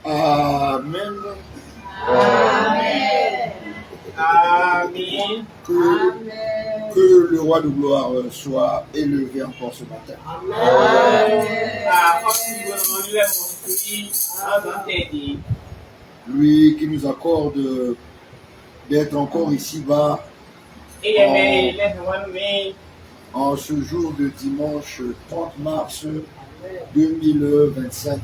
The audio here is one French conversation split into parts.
Amen. Amen. Amen. Que le roi de gloire soit élevé encore ce matin. Lui qui nous accorde d'être encore ici-bas en ce jour de dimanche 30 mars 2025.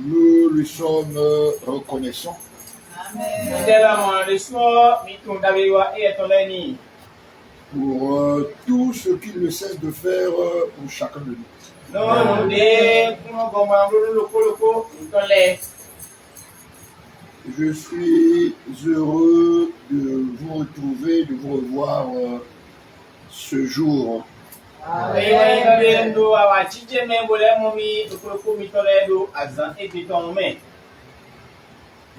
Nous lui sommes reconnaissants. Pour tout ce qu'il ne cesse de faire pour chacun de nous. Je suis heureux de vous retrouver, de vous revoir ce jour.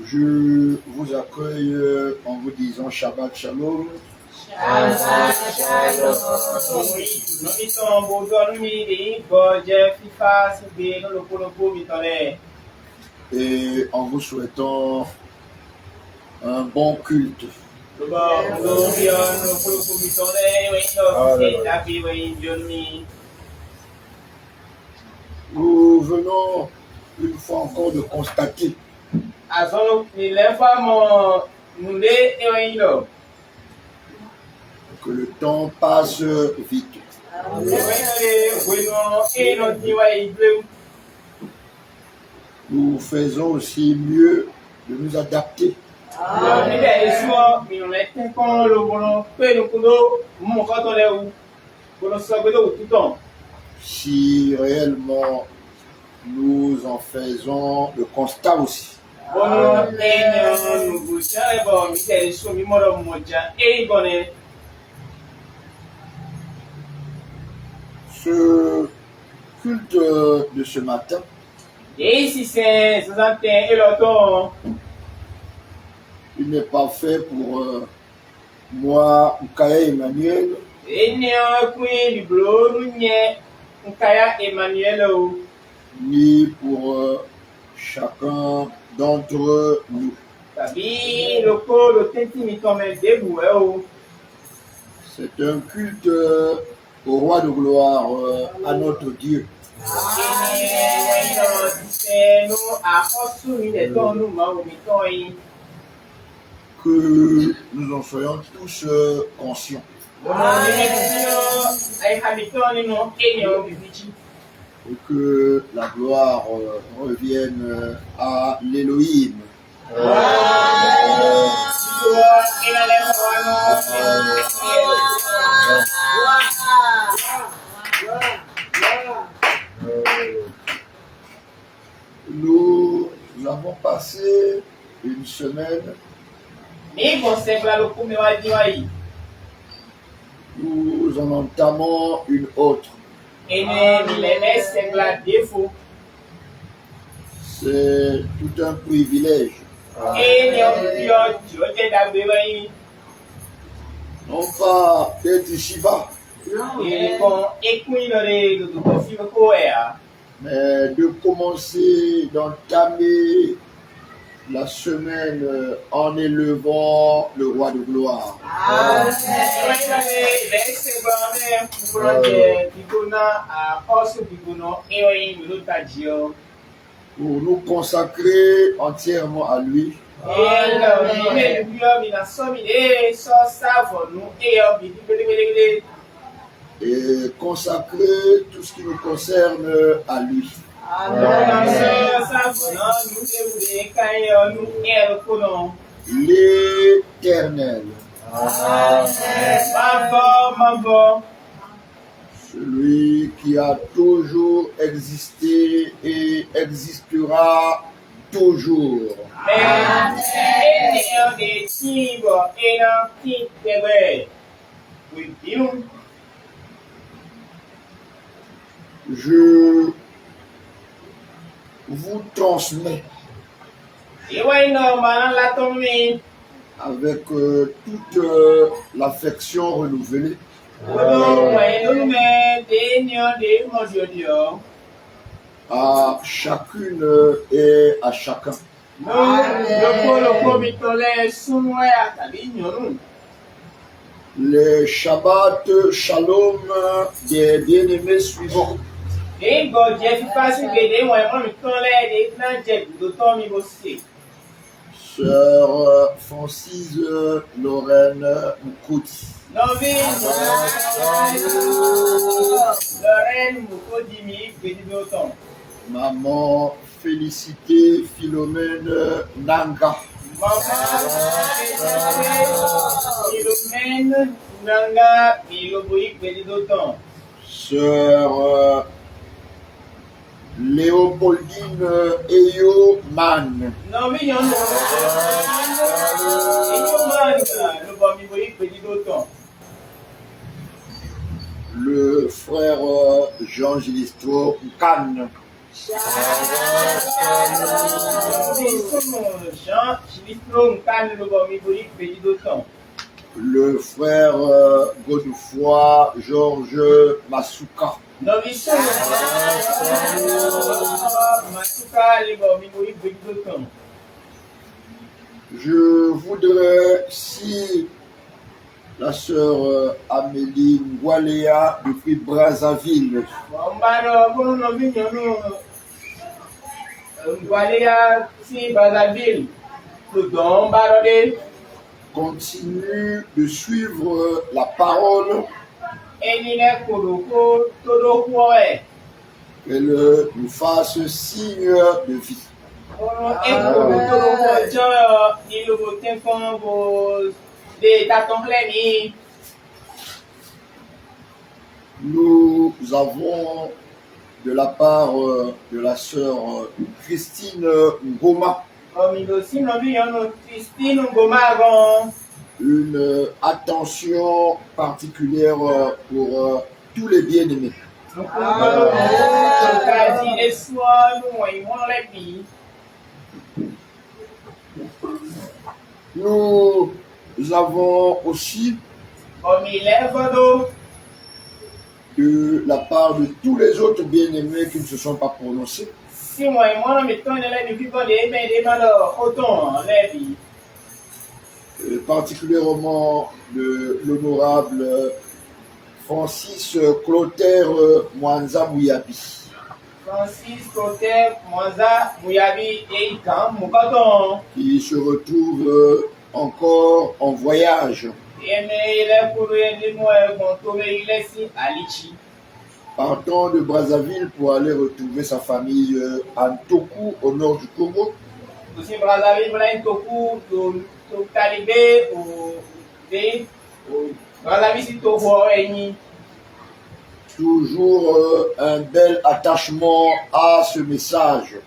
Je vous accueille en vous disant Shabbat Shalom. Et en vous souhaitant un bon culte. Nous venons une fois encore de constater que le temps passe vite. Nous faisons aussi mieux de nous adapter. Si réellement nous en faisons le constat aussi. Ce culte de ce matin il n'est pas fait pour moi, Nkaya Emmanuel, ni pour chacun d'entre nous. C'est un culte au roi de gloire, à notre Dieu. Que nous en soyons tous conscients. Et que la gloire revienne à l'Élohim. Nous avons passé une semaine. Nous en entamons une autre. C'est tout un privilège. Non pas d'être ici-bas, mais de commencer, d'entamer la semaine en élevant le roi de gloire. Pour nous consacrer entièrement à lui. Et consacrer tout ce qui nous concerne à lui. L'Éternel. Celui qui a toujours existé et existera toujours. Je vous transmets avec toute l'affection renouvelée, à chacune et à chacun. Les Shabbat Shalom des bien-aimés suivants. Sœur Francis Lorraine Moukouti. Maman Félicité Philomène Nanga. Sœur Léopoldine Eyo Man. Le frère Jean Gilisto Khan. Le frère Godefroy Georges Masuka. Je voudrais, si la sœur Amélie Ngwalea depuis Brazzaville, continue de suivre la parole, qu'elle nous fasse signe de vie. Nous avons de la part de la sœur Christine Ngoma une attention particulière pour tous les bien-aimés. Nous avons aussi de la part de tous les autres bien-aimés qui ne se sont pas prononcés, particulièrement de l'honorable Francis Clotaire Mwanza Mouyabi. Qui se retrouve encore en voyage. Partant de Brazzaville pour aller retrouver sa famille à Ntoku, au nord du Congo. Toujours un bel attachement à ce message.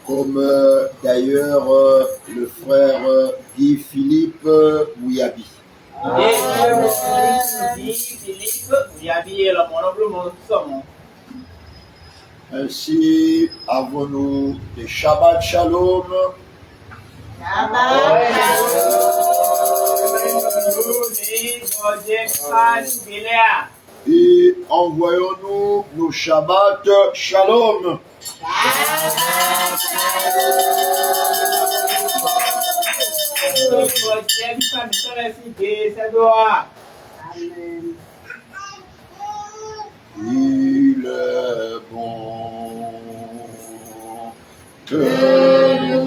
Comme d'ailleurs le frère Guy Philippe Mouyabi. Ainsi avons-nous des Shabbat Shalom. Et envoyons-nous nos Shabbat Shalom. Il est bon que nous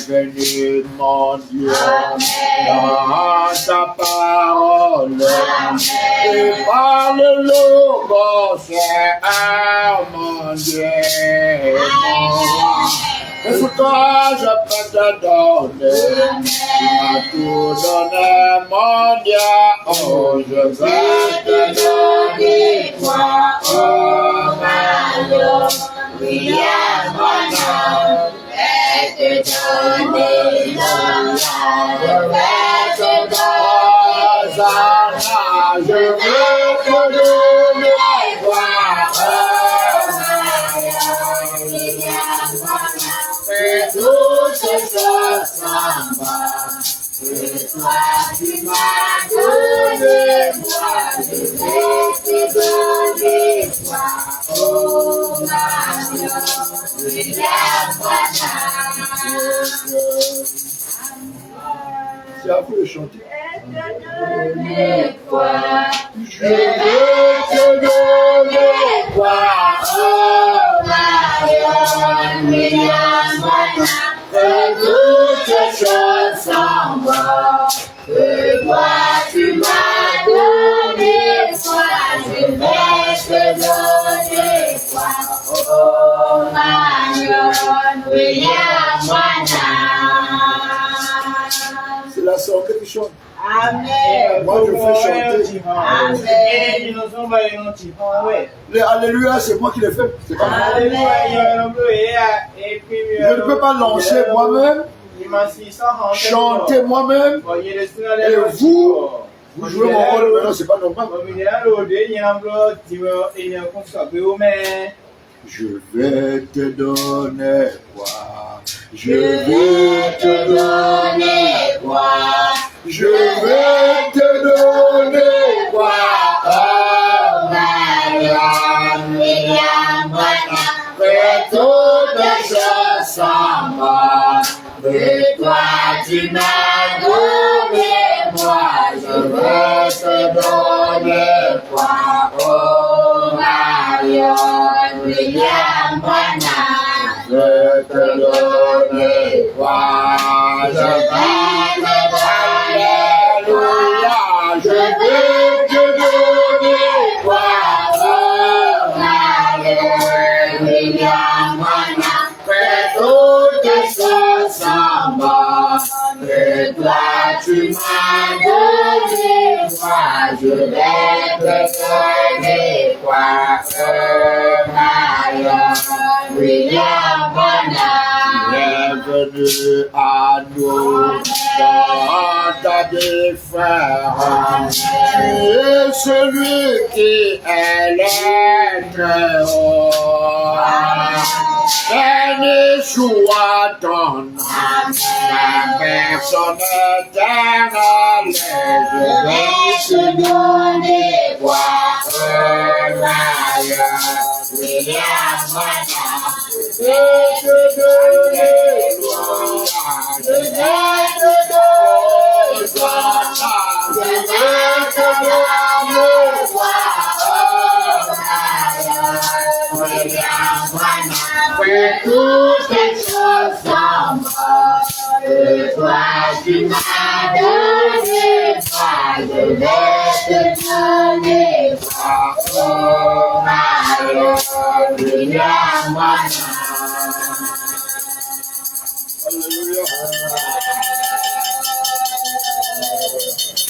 Bienvenue mon Dieu dans ta parole. Et par le logos, mon Dieu, et ce que je peux te donner, tu m'as tout donné, mon Dieu. Oh, je veux te donner toi, oh, ma Lord. Oui, à mon âme, et te donner l'honneur. Je vais te donner l'honneur. Je veux te donner toi, oh, ma Lord. Oui, à mon âme, et toutes ces choses s'en vont. Et toi, tu m'as donné, moi, je vais te donner toi, oh, ma Lord, oui, à c'est à vous de chanter. Je vais te donner quoi, oh, ma Lord, oui, à que toutes choses s'en vont, que toi tu m'as donné, toi je vais te donner, toi, oh ma Lord, oui, à moi. C'est la sortie. l'anglais qui chante. Amen. Moi, je fais chanter. Amen. Les Alléluia, c'est moi qui les fais. C'est pas moi. Amen. Je ne peux pas lancer moi-même, chanter moi-même, et vous jouez mon rôle maintenant, c'est pas normal. Je vais te donner quoi? Je vais te donner quoi? Je vais te donner quoi? Oh, Marianne, William, fais toutes choses en moi. De toi tu m'as donné, moi je vais te donner quoi? Oh, Marianne, William, je vais te donner quoi? Je vais te donner, Alléluia, je vais te donner quoi? Oh, Marianne, William, fais toutes choses en moi. De toi tu m'as donné, moi je vais te donner quoi? Oh, Marianne, William, bienvenue à nous dans ta défense. Tu es celui qui est l'être haut. Béni soit ton nom, la personne éternelle. Je vais te donner quoi? Oh, Marianne, William, je vais te donner gloire. Je vais te donner gloire. Je vais te donner gloire. Oh, Marianne, fais toutes les choses en moi. De toi tu m'as donné, moi je vais te donner quoi? Oh, Marianne, William, Alléluia.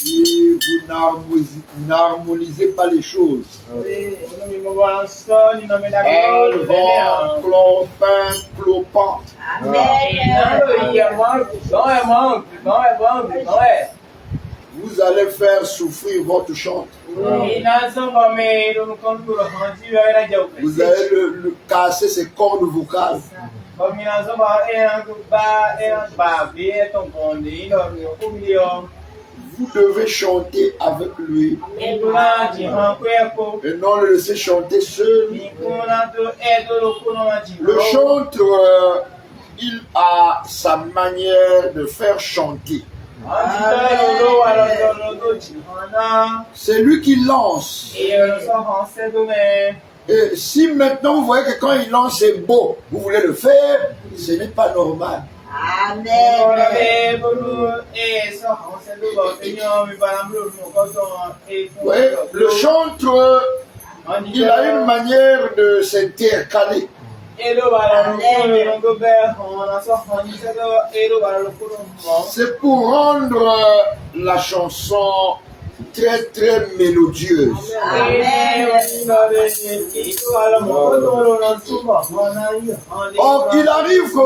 Si vous n'harmonisez pas les choses, elles vont clopin. Vous allez faire souffrir votre chante. Vous allez le casser ses cordes vocales. Vous devez chanter avec lui et non le laisser chanter seul. Le chanteur, il a sa manière de faire chanter. C'est lui qui lance. Et si maintenant vous voyez que quand il lance c'est beau, vous voulez le faire, ce n'est pas normal. Amen. Oui, le chanteur, il a une manière de s'intercaler. C'est pour rendre la chanson très très mélodieuse. Or, il arrive que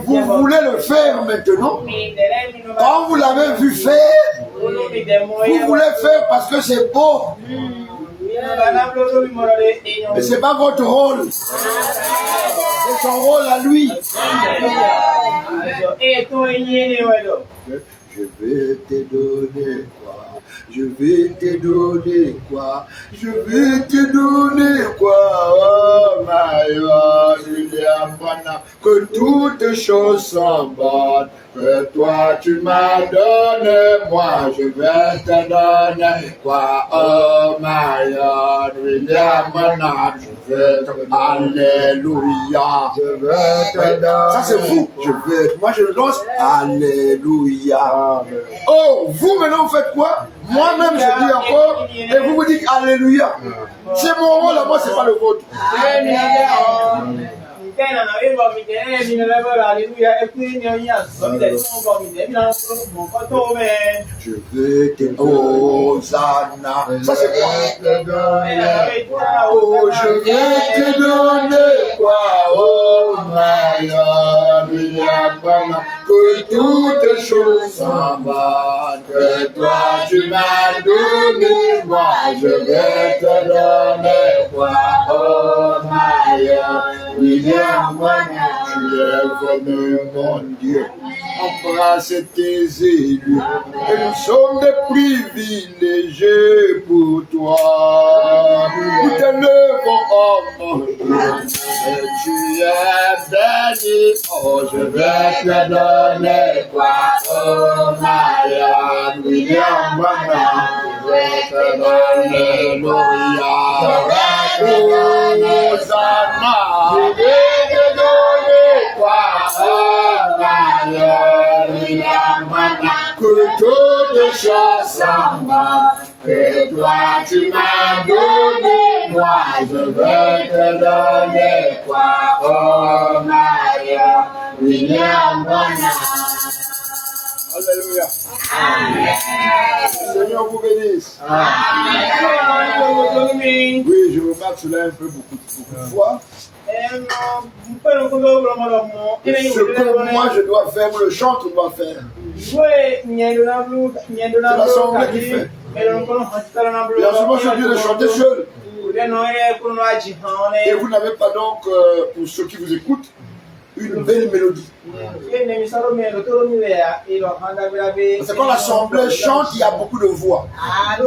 vous voulez le faire maintenant. Quand vous l'avez vu faire, vous voulez faire parce que c'est beau. Mais ce n'est pas votre rôle. C'est son rôle à lui. Je vais te donner quoi? Je vais te donner quoi? Je vais te donner quoi? Oh, Marianne, que toutes choses sont bonnes. Que toi tu m'as donné, moi je vais te donner quoi? Oh, Marianne, William, je vais te Alléluia. Je vais te donner. Ça c'est vous. Moi je lance Alléluia. Oh, vous maintenant vous faites quoi? Moi-même je dis encore et vous dites Alléluia. C'est mon rôle à moi, c'est pas le vôtre. Je veux te Hosanna. Ça c'est quoi? Oh, je vais te donner quoi? Oh, Maria, que toutes choses s'en battent. Que toi tu m'as donné, moi je vais te donner quoi? Oh, Maria, William, tu es venu, mon Dieu. Embrasse tes élus. Et nous sommes des privilégiés pour toi. Nous t'élevons, oh mon Dieu. Et tu es béni. Oh, je vais te donner quoi? Oh, Maria, William, je vais te donner Gloria. Oh, Hosanna. Je vais te donner quoi? Oh, Maria, William, que toutes choses s'en battent. Que toi tu m'as donné, moi je vais te donner quoi? Oh, Maria, William, Alléluia. Amen. Seigneur vous bénisse. Amen. Oui, je remarque cela un peu beaucoup de fois. Ce que moi je dois faire, le chantre doit faire. C'est l'assemblée qui fait. Et en ce moment, je viens de chanter seul. Et vous n'avez pas donc, pour ceux qui vous écoutent, une belle mélodie. C'est quand l'assemblée chante, il y a beaucoup de voix. Et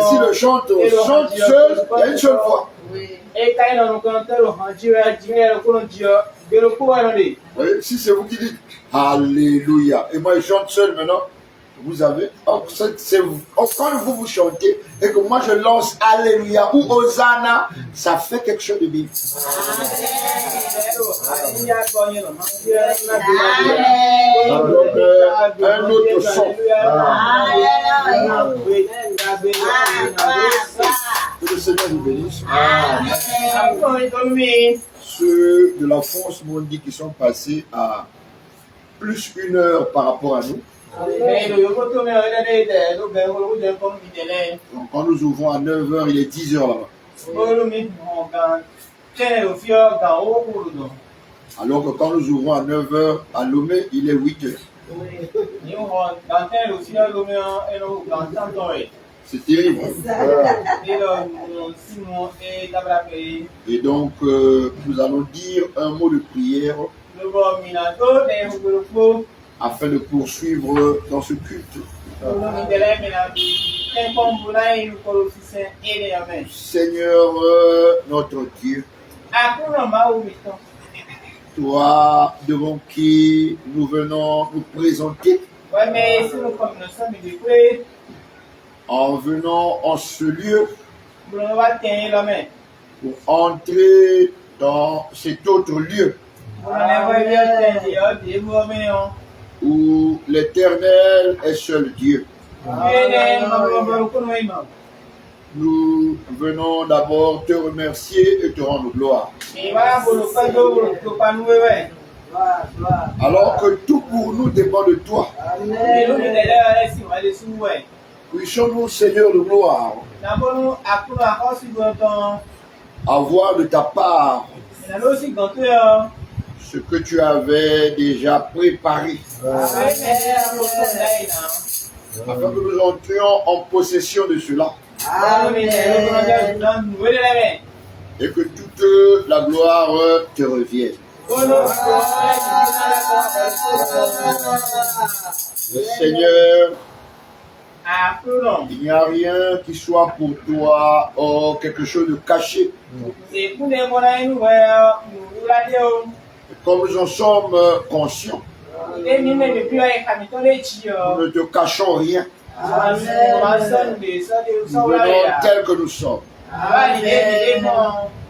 si le chante seul, il y a une seule voix. Oui, si c'est vous qui dites Alléluia, et moi je chante seul maintenant, vous avez, quand vous chantez et que moi je lance Alléluia ou Hosanna, ça fait quelque chose de bien. Un autre son. Que le Seigneur vous bénisse. Ceux de la France m'ont dit qu'ils sont passés à plus 1 heure par rapport à nous. Donc quand nous ouvrons à 9 h, il est 10 h là-bas. Alors que quand nous ouvrons à 9 h à Lomé, il est 8 h. C'est terrible. Et donc, nous allons dire un mot de prière afin de poursuivre dans ce culte. Seigneur notre Dieu, toi devant qui nous venons nous présenter en venant en ce lieu pour entrer dans cet autre lieu où l'Éternel est seul Dieu. Nous venons d'abord te remercier et te rendre gloire. Alors que tout pour nous dépend de toi. Puissions-nous, Seigneur de gloire, avoir de ta part ce que tu avais déjà préparé, afin que nous entrions en possession de cela. Et que toute la gloire te revienne. Seigneur, il n'y a rien qui soit pour toi quelque chose de caché. Et comme nous en sommes conscients, nous ne te cachons rien. Nous venons tels que nous sommes,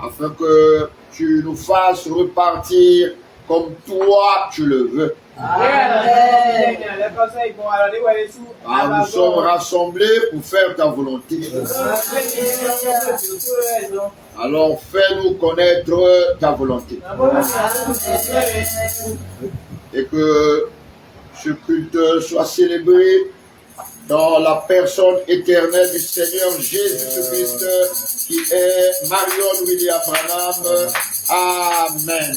afin que tu nous fasses repartir comme toi tu le veux. Nous sommes rassemblés pour faire ta volonté. Alors fais-nous connaître ta volonté. Et que ce culte soit célébré dans la personne éternelle du Seigneur Jésus-Christ, qui est Marion William Branham. Amen.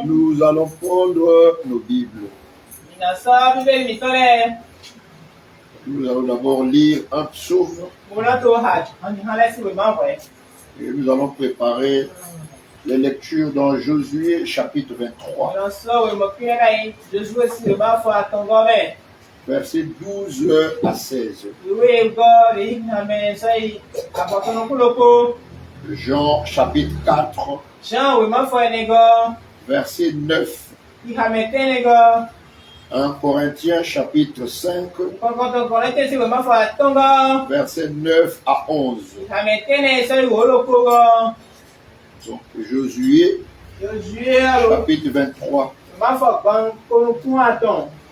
Nous allons prendre nos Bibles. Nous allons d'abord lire un psaume et nous allons préparer les lectures dans Josué chapitre 23, versets 12 à 16. Jean chapitre 4, verset 9. 1 Corinthiens chapitre 5, verset 9 à 11. Donc Josué chapitre 23,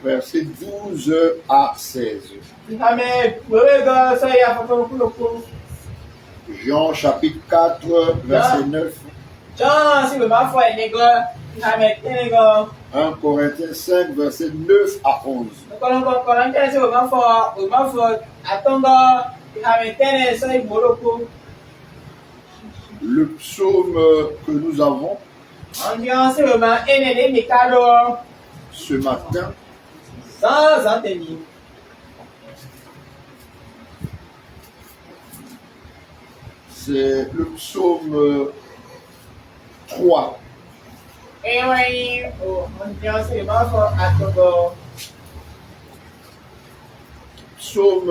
verset 12 à 16. Jean chapitre 4, verset 9. 1 Corinthiens 5, verset 9 à 11. Le psaume que nous avons ce matin, c'est le psaume 3. Psaume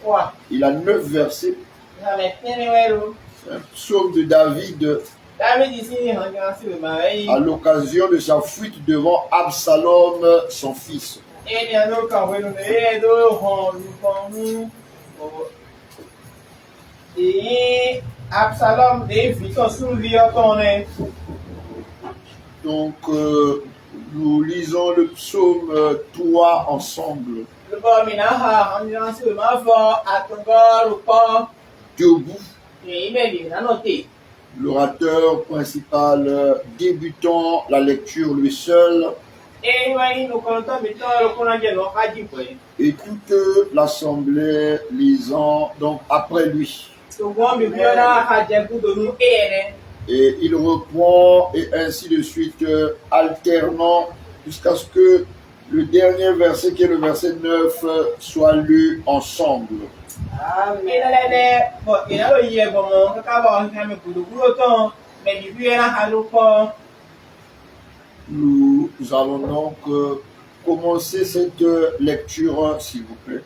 3. Il a 9 versets. Un psaume de David à l'occasion de sa fuite devant Absalom, son fils. Donc, nous lisons le psaume 3 ensemble. Debout. L'orateur principal débutant la lecture lui seul. Et toute l'assemblée lisant donc après lui. Et il reprend et ainsi de suite alternant jusqu'à ce que le dernier verset qui est le verset 9 soit lu ensemble. Nous allons donc commencer cette lecture, s'il vous plaît.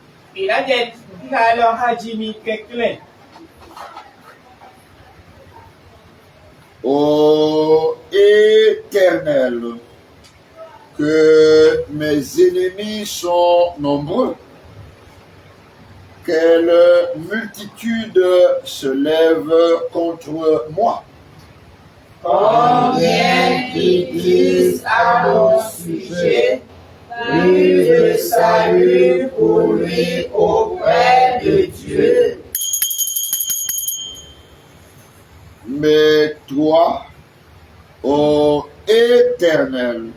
Ô Éternel, que mes ennemis sont nombreux, quelle multitude se lève contre moi. Combien qu'ils disent à mon sujet, plus de salut pour lui auprès de Dieu. Mais toi, ô Éternel,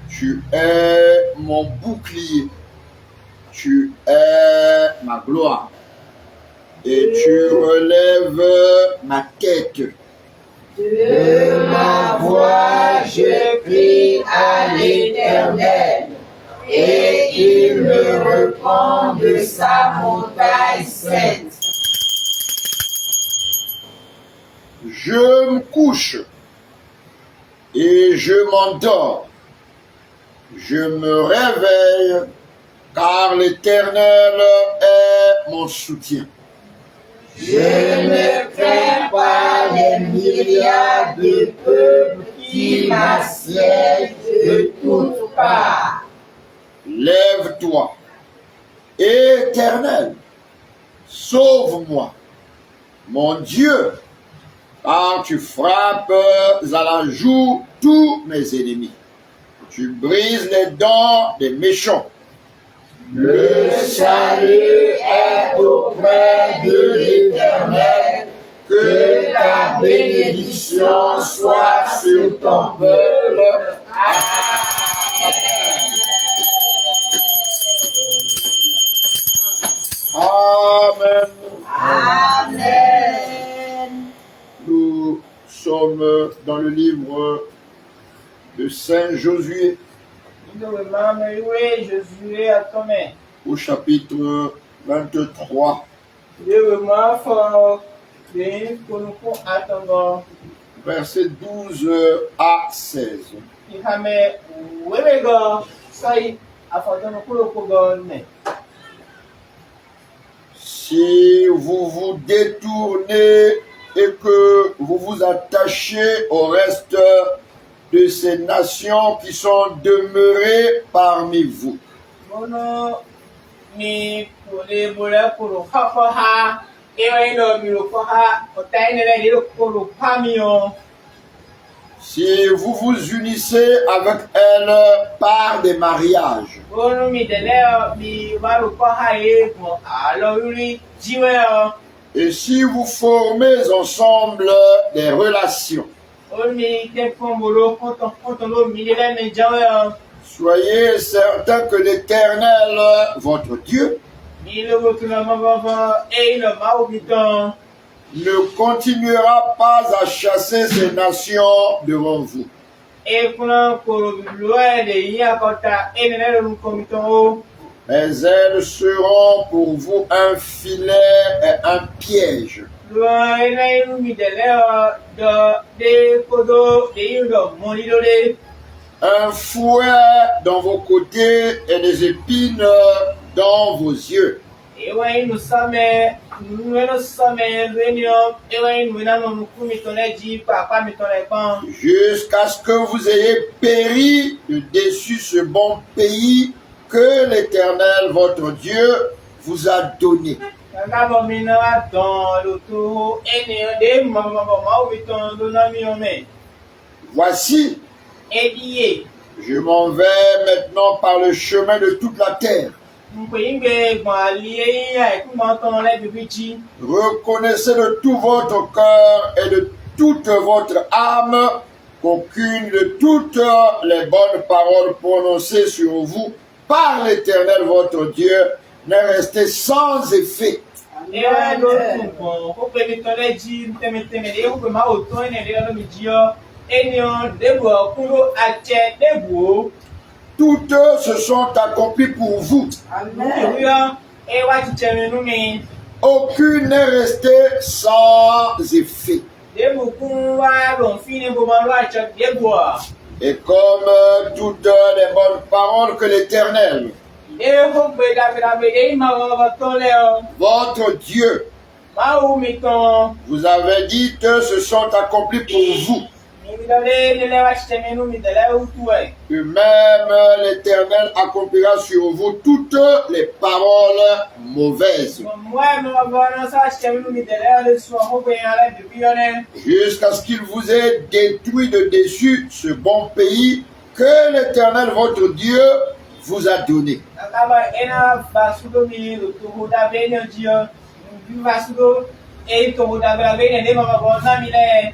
tu es mon bouclier, tu es ma gloire, et tu relèves ma tête. De ma voix, je crie à l'Éternel, et il me reprend de sa montagne sainte. Je me couche et je m'endors. Je me réveille car l'Éternel est mon soutien. Je ne crains pas les milliards de peuples qui m'assiègent de toutes parts. Lève-toi, Éternel, sauve-moi. mon Dieu, car tu frappes à la joue tous mes ennemis. Tu brises les dents des méchants. Le salut est auprès de l'Éternel. Que ta bénédiction soit sur ton peuple. Amen. Amen. Nous sommes dans le livre de Saint Josué, au chapitre 23, versets 12 à 16. Si vous vous détournez et que vous vous attachez au reste de ces nations qui sont demeurées parmi vous, si vous vous unissez avec elles par des mariages, et si vous formez ensemble des relations, soyez certains que l'Éternel, votre Dieu, ne continuera pas à chasser ces nations devant vous. Mais elles seront pour vous un filet et un piège. Un fouet dans vos côtés et des épines dans vos yeux. Jusqu'à ce que vous ayez péri de dessus ce bon pays que l'Éternel, votre Dieu, vous a donné. Voici, je m'en vais maintenant par le chemin de toute la terre. Reconnaissez de tout votre cœur et de toute votre âme qu'aucune de toutes les bonnes paroles prononcées sur vous par l'Éternel votre Dieu n'est restée sans effet. Toutes se sont accomplies pour vous. Aucune n'est restée sans effet. Et comme toutes les bonnes paroles que l'Éternel, votre Dieu, vous avez dites se sont accomplies pour vous. Et même l'Éternel accomplira sur vous toutes les paroles mauvaises. Jusqu'à ce qu'il vous ait détruit de dessus ce bon pays que l'Éternel votre Dieu vous a donné.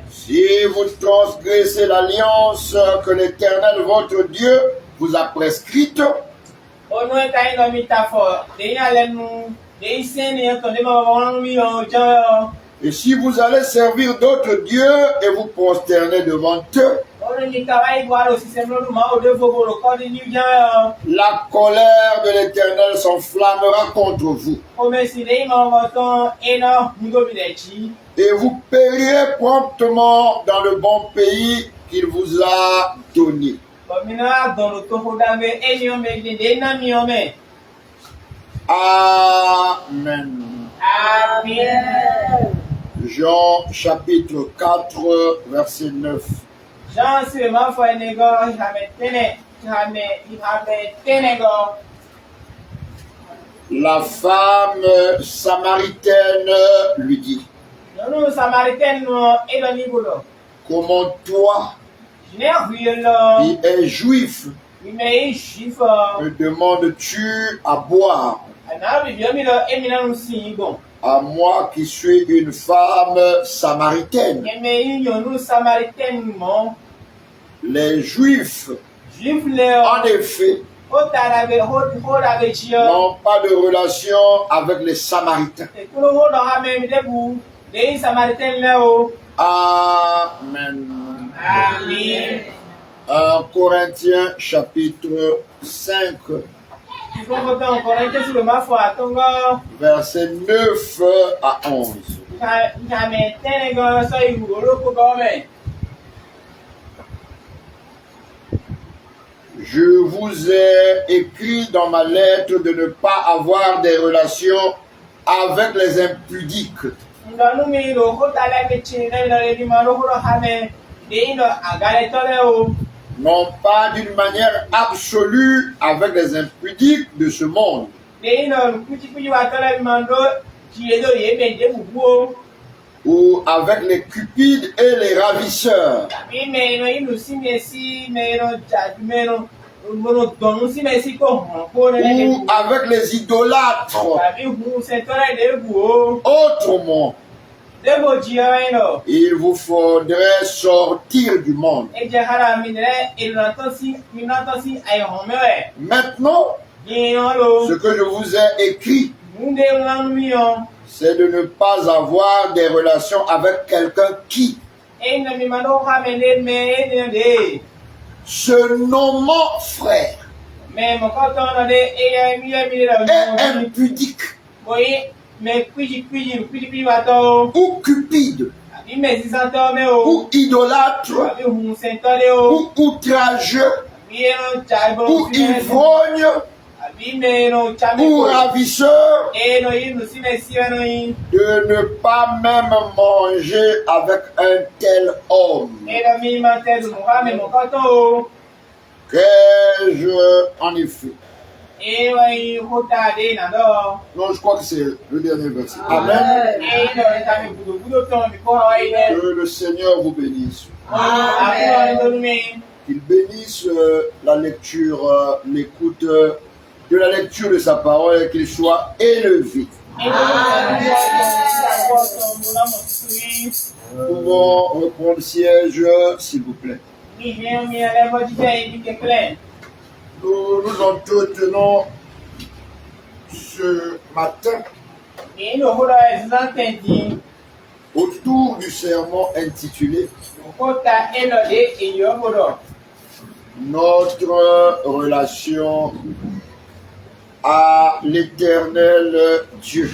Si vous transgressez l'alliance que l'Éternel votre Dieu vous a prescrite, et si vous allez servir d'autres dieux et vous prosterner devant eux, la colère de l'Éternel s'enflammera contre vous. Et vous périrez promptement dans le bon pays qu'il vous a donné. Amen. Amen. Jean chapitre 4, verset 9. La femme samaritaine lui dit: Nous Samaritains et le niveau là. Comment toi, Je n'ai vu là. qui es juif, Mais juif. me demandes-tu à boire à moi qui suis une femme samaritaine? Les juifs, en effet, n'ont pas de relation avec les samaritains. Amen. Amen. 1 Corinthiens chapitre 5, versets 9 à 11. Je vous ai écrit dans ma lettre de ne pas avoir des relations avec les impudiques. Non pas d'une manière absolue avec les impudiques de ce monde, ou avec les cupides et les ravisseurs, ou avec les idolâtres. Autrement, il vous faudrait sortir du monde. Maintenant, ce que je vous ai écrit, c'est de ne pas avoir des relations avec quelqu'un qui, se nommant frère, est impudique, ou cupide, ou idolâtre, ou outrageux, ou ivrogne, ou ravisseur, de ne pas même manger avec un tel homme. Qu'ai-je en effet? Non, je crois que c'est le dernier verset. Amen. Que le Seigneur vous bénisse. Amen. Qu'il bénisse la lecture, l'écoute de la lecture de sa parole et qu'il soit élevé. Nous pouvons reprendre siège, s'il vous plaît. Nous nous entretenons ce matin autour du sermon intitulé Notre relation à l'Éternel Dieu.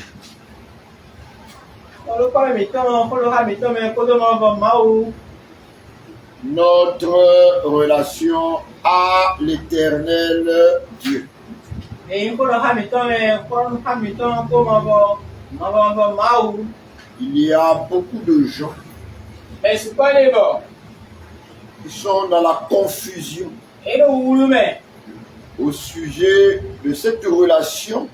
Notre relation à l'Éternel Dieu. Il y a beaucoup de gens qui sont dans la confusion au sujet de cette relation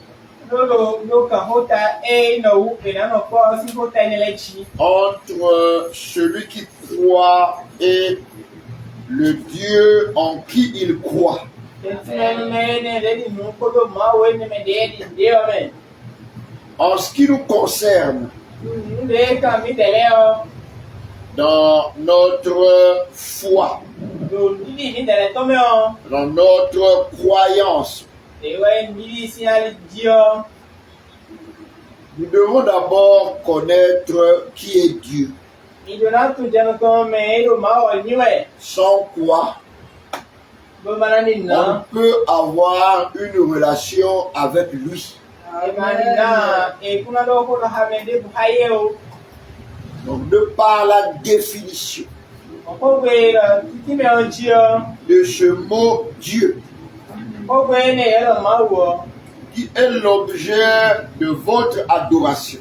entre celui qui croit et le Dieu en qui il croit. En ce qui nous concerne, dans notre foi, dans notre croyance, nous devons d'abord connaître qui est Dieu. Sans quoi on ne peut avoir une relation avec lui. Donc, de par la définition de ce mot Dieu, qui est l'objet de votre adoration,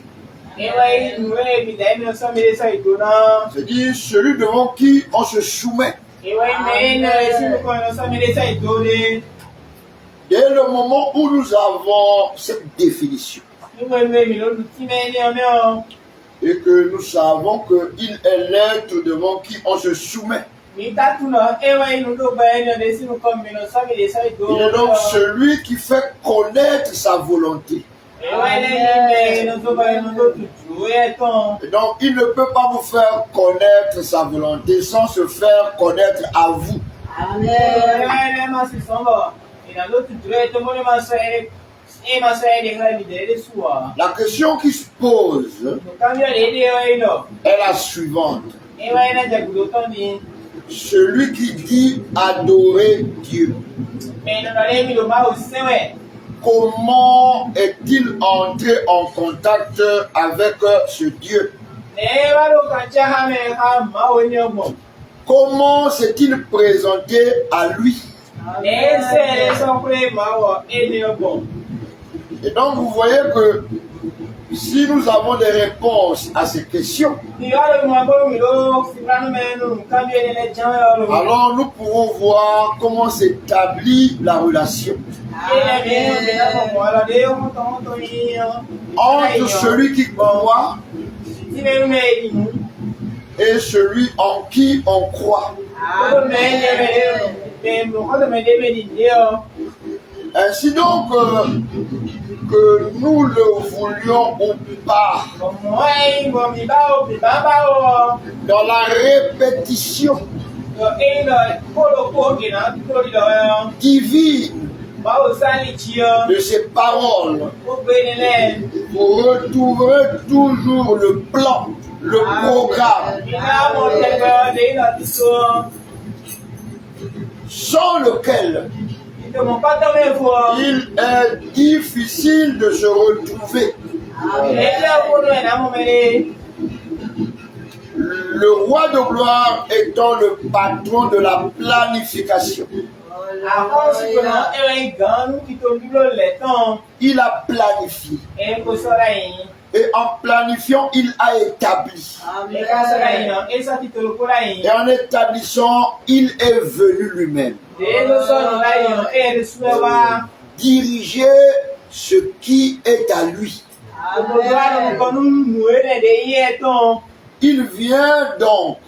c'est-à-dire celui devant qui on se soumet. Dès le moment où nous avons cette définition, et que nous savons qu'il est l'être devant qui on se soumet. Il est donc celui qui fait connaître sa volonté. Et donc il ne peut pas vous faire connaître sa volonté sans se faire connaître à vous. La question qui se pose est la suivante. Celui qui dit adorer Dieu, comment est-il entré en contact avec ce Dieu? Comment s'est-il présenté à lui? Et donc vous voyez que si nous avons des réponses à ces questions, alors nous pourrons voir comment s'établit la relation entre celui qui croit et celui en qui on croit. Ainsi donc, que nous le voulions ou pas, dans la répétition divine de ces paroles, vous retrouverez toujours le plan, le programme, sans lequel il est difficile de se retrouver. Le roi de gloire étant le patron de la planification. Il a planifié. Et en planifiant, il a établi. Et en établissant, il est venu lui-même diriger ce qui est à lui. Il vient donc,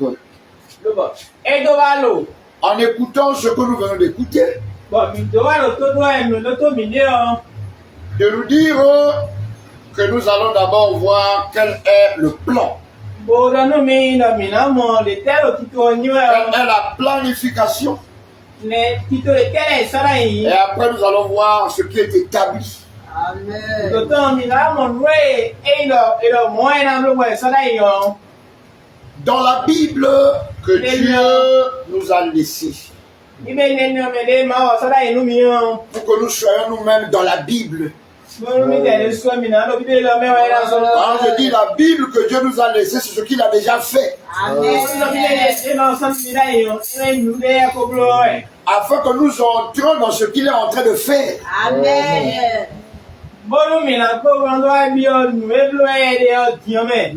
en écoutant ce que nous venons d'écouter, de nous dire que nous allons d'abord voir quel est le plan. Quelle est la planification. Et après nous allons voir ce qui est établi. Amen. Dans la Bible que Dieu nous a laissée, pour que nous soyons nous-mêmes dans la Bible. Quand je dis la Bible que Dieu nous a laissée, c'est ce qu'il a déjà fait. Afin que nous entrions dans ce qu'il est en train de faire. Amen.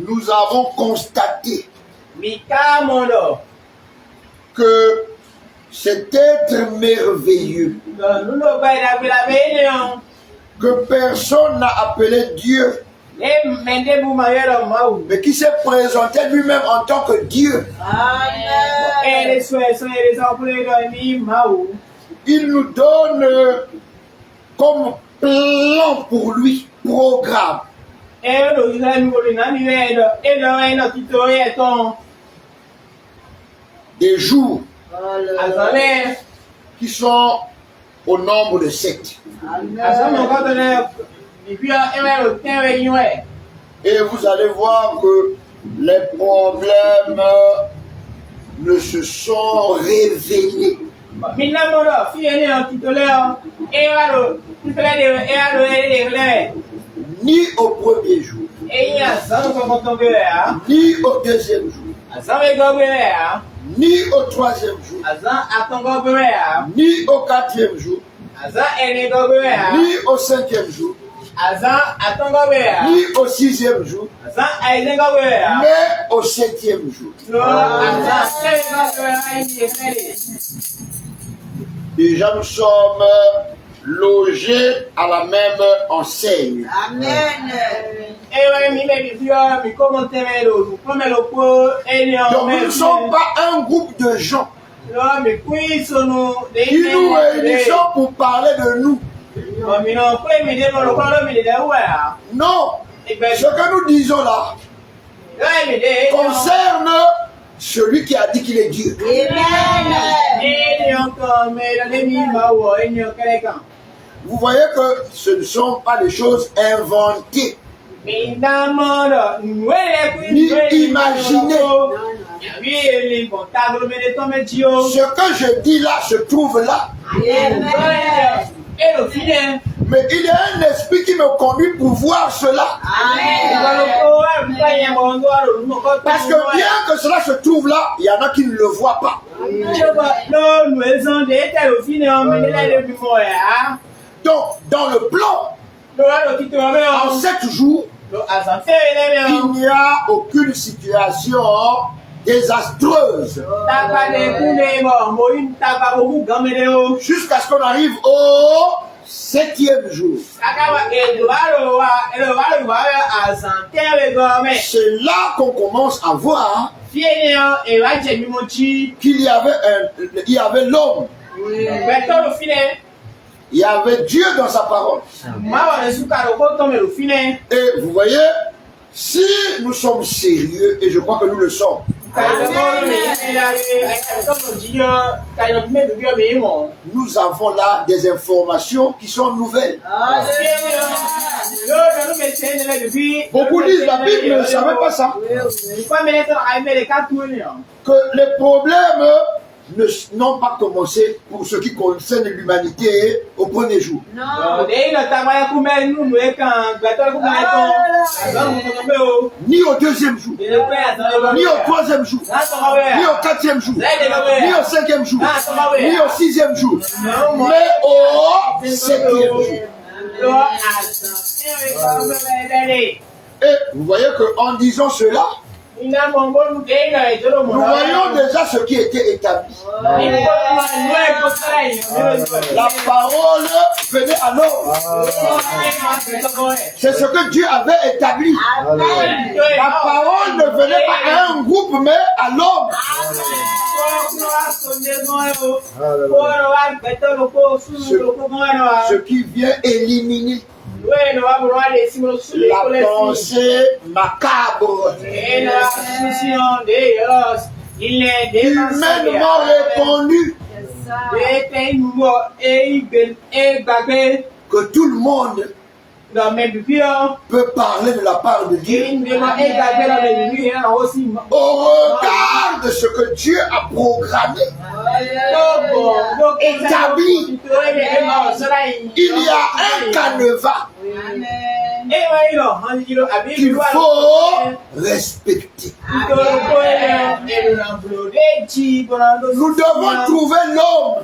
Nous avons constaté que cet être merveilleux que personne n'a appelé Dieu, mais qui s'est présenté lui-même en tant que Dieu. Amen. Il nous donne comme plan pour lui, programme. Des jours qui sont au nombre de 7. Et vous allez voir que les problèmes ne se sont révélés ni au premier jour, ni au deuxième jour, ni au troisième jour, ni au quatrième jour, ni au cinquième jour, ni au sixième jour, mais au septième jour. Déjà nous sommes logés à la même enseigne. Amen. Donc nous ne sommes pas un groupe de gens qui nous réunissons pour parler de nous. Non, ce que nous disons là concerne celui qui a dit qu'il est Dieu. Vous voyez que ce ne sont pas des choses inventées ni imaginées. Ce que je dis là se trouve là. Mais il y a un esprit qui me conduit pour voir cela. Parce que bien que cela se trouve là, il y en a qui ne le voient pas. Donc, dans le plan, en 7 jours, il n'y a aucune situation désastreuse. Jusqu'à ce qu'on arrive au 7e jour. C'est là qu'on commence à voir qu'il y avait l'homme. Il y avait Dieu dans sa parole. Et vous voyez, si nous sommes sérieux, et je crois que nous le sommes, nous avons là des informations qui sont nouvelles. Beaucoup disent la Bible ne savait pas ça. Que les problèmes n'ont pas commencé pour ce qui concerne l'humanité au premier jour. Ni au 2e jour, ni au 3e jour, ni au 4e jour, ni au 5e jour, ni au 6e jour, mais au 7e jour. Et vous voyez qu'en disant cela, nous voyons déjà ce qui était établi. La parole venait à l'homme. C'est ce que Dieu avait établi. La parole ne venait pas à un groupe, mais à l'homme. Ce qui vient éliminer la pensée macabre, humainement répandue, que tout le monde peut parler de la part de Dieu au regard de ce que Dieu a programmé, établi. Il y a un canevas qu'il faut respecter. Nous devons trouver l'homme.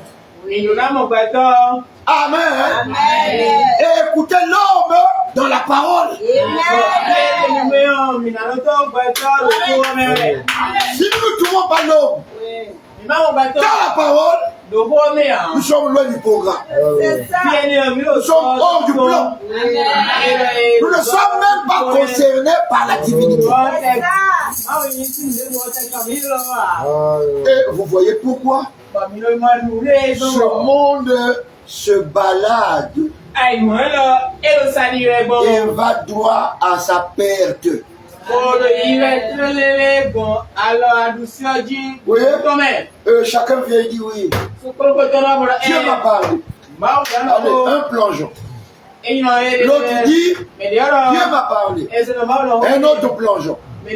Amen. Et écouter l'homme dans la parole. Si nous ne trouvons pas l'homme dans la parole, nous sommes loin du programme. Nous sommes hors du plan. Nous ne sommes même pas concernés par la divinité. Et vous voyez pourquoi ce monde se balade et va droit à sa perte. Oui, chacun vient dire oui. Dieu m'a parlé. Allez, un plongeon. L'autre dit, Dieu m'a parlé. Un autre plongeon. Mais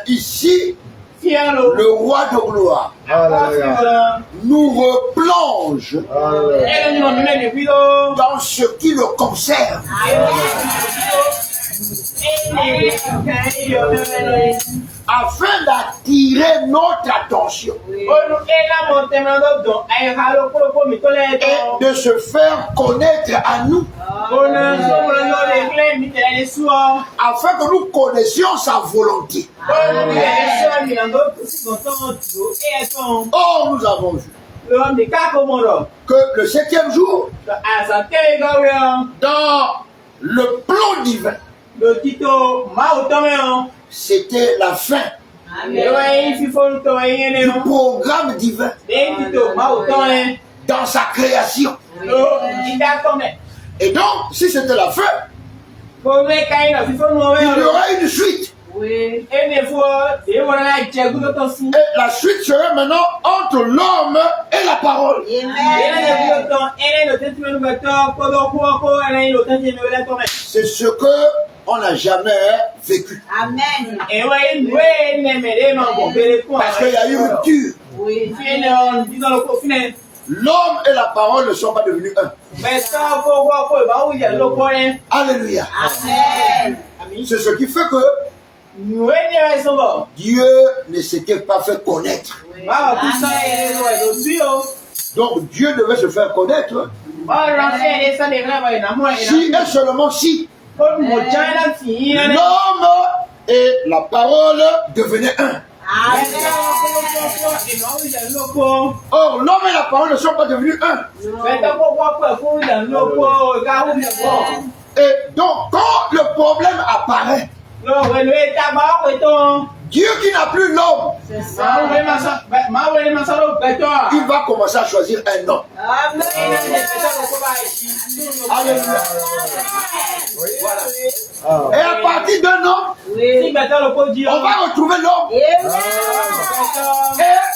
ici, le roi de gloire nous replonge dans ce qui le concerne. Afin d'attirer notre attention et de se faire connaître à nous, afin que nous connaissions sa volonté. Or, nous avons vu que le 7e jour, dans le plan divin, C'était la fin du programme divin dans sa création. Et donc, si c'était la fin, il y aura une suite. Et la suite serait maintenant entre l'homme et la parole. C'est ce que on n'a jamais vécu. Amen. Parce qu'il y a eu une rupture. L'homme et la parole ne sont pas devenus un. Alléluia. Amen. C'est ce qui fait que Dieu ne s'était pas fait connaître. Donc Dieu devait se faire connaître. Si et seulement si l'homme et la parole devenaient un. Or, l'homme et la parole ne sont pas devenus un. Et donc, quand le problème apparaît, Dieu qui n'a plus l'homme, il va commencer à choisir un homme. Alléluia. Et à partir d'un homme, on va retrouver l'homme. Et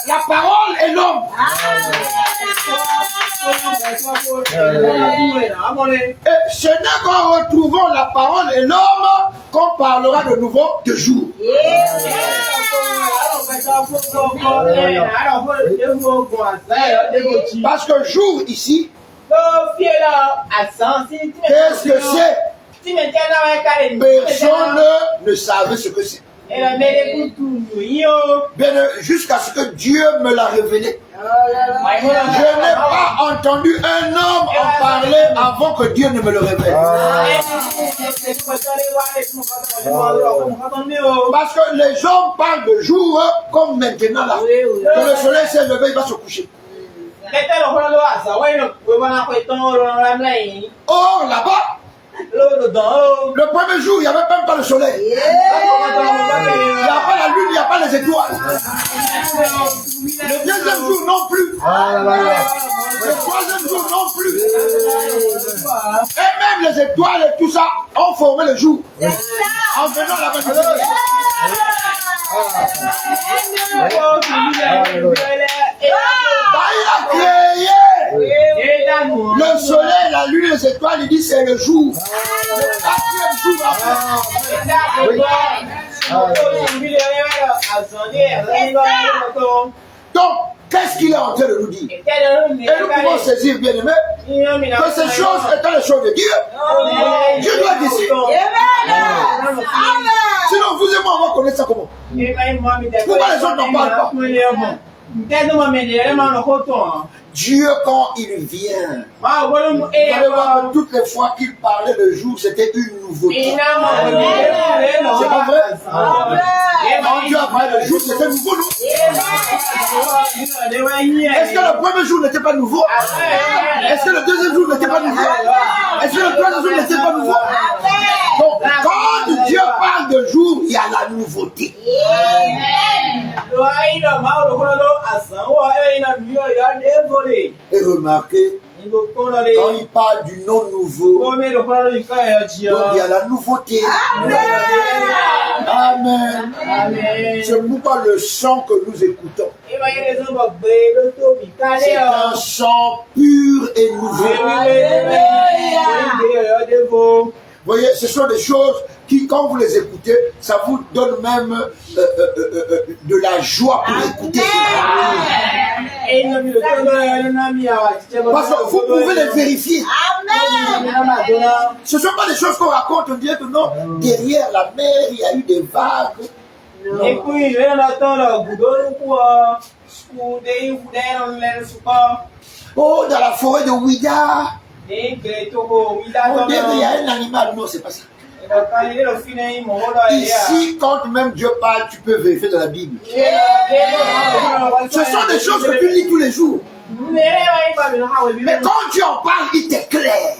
la parole est l'homme. Et ce n'est qu'en retrouvant la parole et l'homme qu'on parlera de nouveau de jour. Parce que jour ici, qu'est-ce que c'est? Personne ne savait ce que c'est. Jusqu'à ce que Dieu me l'a révélé. Je n'ai pas entendu un homme en parler avant que Dieu ne me le révèle. Parce que les hommes parlent de jour comme maintenant là. Que le soleil s'est levé, il va se coucher. Or là-bas, le premier jour, il n'y avait même pas le soleil. Il n'y a pas la lune, il n'y a pas les étoiles. Le deuxième jour non plus. Le troisième jour non plus. Et même les étoiles et tout ça ont formé le jour. En venant là-bas du soleil. Il a créé le soleil, la lune, les étoiles, il dit c'est le jour. Le quatrième jour après. Donc, qu'est-ce qu'il est en train de nous dire? Et nous pouvons saisir, bien aimé, que ces choses étant les choses de Dieu, Dieu doit décider. Sinon, vous et moi, on va connaître ça comment? Pourquoi les autres n'en parlent pas? Dieu, quand il vient, vous allez voir que toutes les fois qu'il parlait le jour, c'était une nouveauté. C'est pas vrai? Quand Dieu a parlé le jour, c'était nouveau, non? Est-ce que le premier jour n'était pas nouveau? Est-ce que le deuxième jour n'était pas nouveau? Est-ce que le troisième jour n'était pas nouveau? Donc, quand Dieu parle de jour, il y a la nouveauté. Et remarquez, quand il parle du nom nouveau, donc il y a la nouveauté. Amen. C'est pourquoi le chant que nous écoutons, c'est un chant pur et nouveau. Vous voyez, ce sont des choses qui, quand vous les écoutez, ça vous donne même de la joie pour écouter. Parce que vous pouvez les vérifier. Ce ne sont pas des choses qu'on raconte, on dirait que non, derrière la mer, il y a eu des vagues. Oh, dans la forêt de Ouida, on dirait qu'il y a un animal. Non, c'est pas ça. Ici, quand même Dieu parle, tu peux vérifier dans la Bible. Ce sont des choses que tu lis tous les jours. Mais quand tu en parles, il t'éclaire.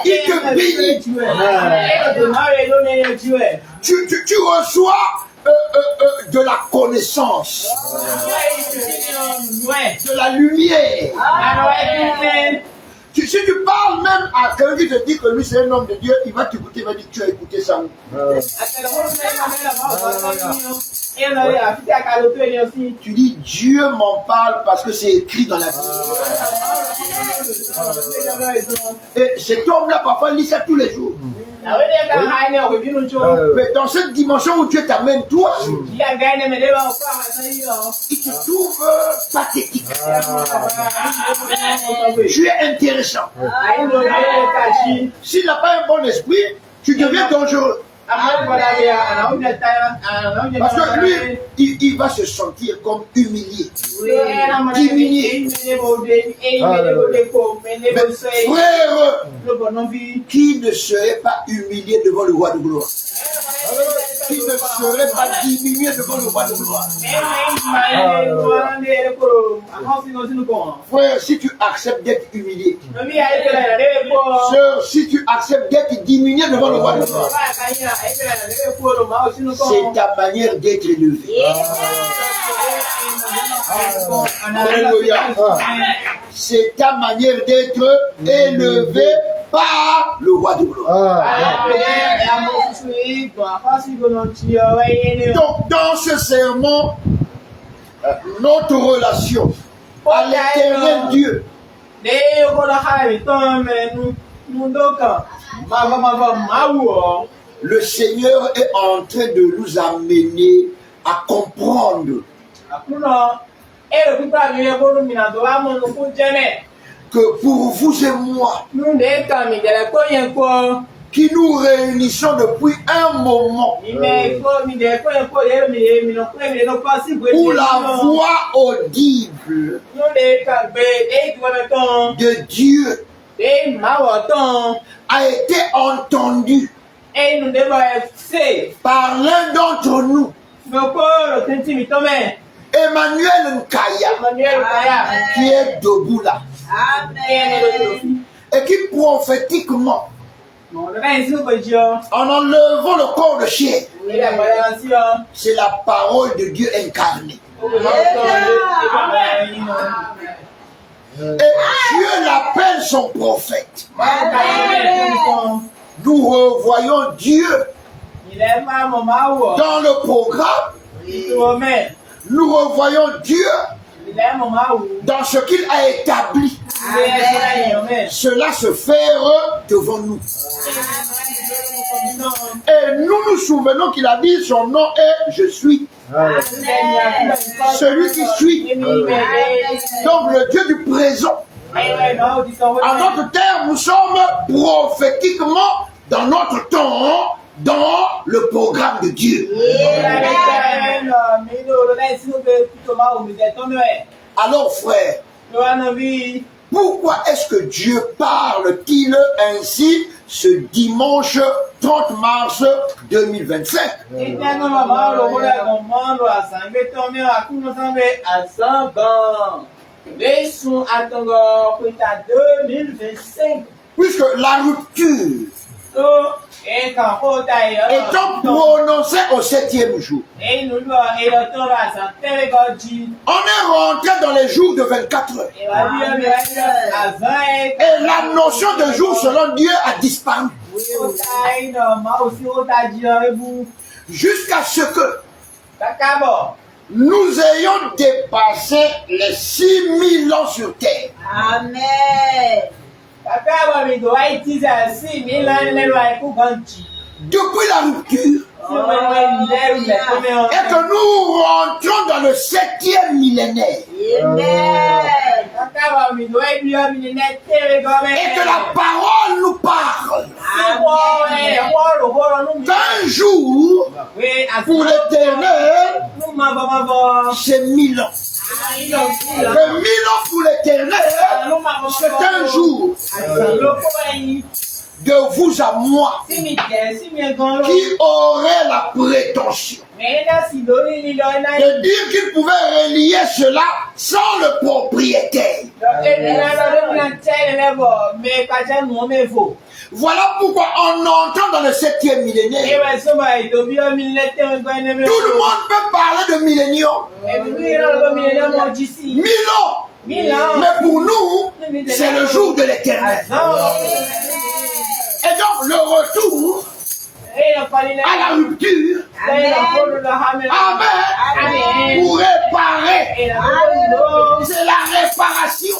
Il te bénit. Tu reçois de la connaissance, de la lumière. Si tu parles même à quelqu'un qui te dit que lui c'est un homme de Dieu, il va t'écouter, il va dire tu as écouté ça. Tu dis Dieu m'en parle parce que c'est écrit dans la Bible. Et cet homme-là parfois lit ça tous les jours. Mais dans cette dimension où Dieu t'amène toi, il te trouve pathétique. Tu es intéressant. S'il n'a pas un bon esprit, tu deviens dangereux. Parce que lui, il va se sentir comme humilié, diminué. Frère, qui ne serait pas humilié devant le roi de gloire? Qui ne serait pas diminué devant le roi de gloire? Frère, si tu acceptes d'être humilié, sœur, si tu acceptes d'être diminué devant le roi de gloire, c'est ta manière d'être élevé. Alléluia. C'est ta manière d'être élevé par le roi de gloire. Donc, dans ce sermon, notre relation à l'éternel Dieu, le Seigneur est en train de nous amener à comprendre que pour vous et moi, qui nous réunissons depuis un moment, où la voix audible de Dieu a été entendue par l'un d'entre nous, Emmanuel Nkaya, qui est debout là, et qui prophétiquement, en enlevant le corps de chair, c'est la parole de Dieu incarnée. Et Dieu l'appelle son prophète. Nous revoyons Dieu dans le programme. Nous revoyons Dieu dans ce qu'il a établi. Cela se fait devant nous. Et nous nous souvenons qu'il a dit son nom est Je suis. Celui qui suit. Donc le Dieu du présent. En notre terme, nous sommes prophétiquement dans notre temps, dans le programme de Dieu. Alors frère, pourquoi est-ce que Dieu parle-t-il ainsi ce dimanche 30 mars 2025? Puisque la rupture étant prononcée au 7e jour, on est rentré dans les jours de 24 heures. Et la notion de jour selon Dieu a disparu. Jusqu'à ce que nous ayons dépassé les 6000 ans sur terre. Amen. Depuis la rupture, et que nous rentrons dans le 7e millénaire. Et que la parole nous parle d'un jour pour l'éternel, c'est 1000 ans. Que 1000 ans pour l'éternel, c'est un jour. De vous à moi, qui aurait la prétention de dire qu'il pouvait relier cela sans le propriétaire. Voilà pourquoi on entend dans le 7e millénaire, tout le monde peut parler de millénium. 1000 ans. Mais pour nous, c'est le jour de l'éternel. Et donc le retour à la rupture, amen, pour réparer, c'est la réparation,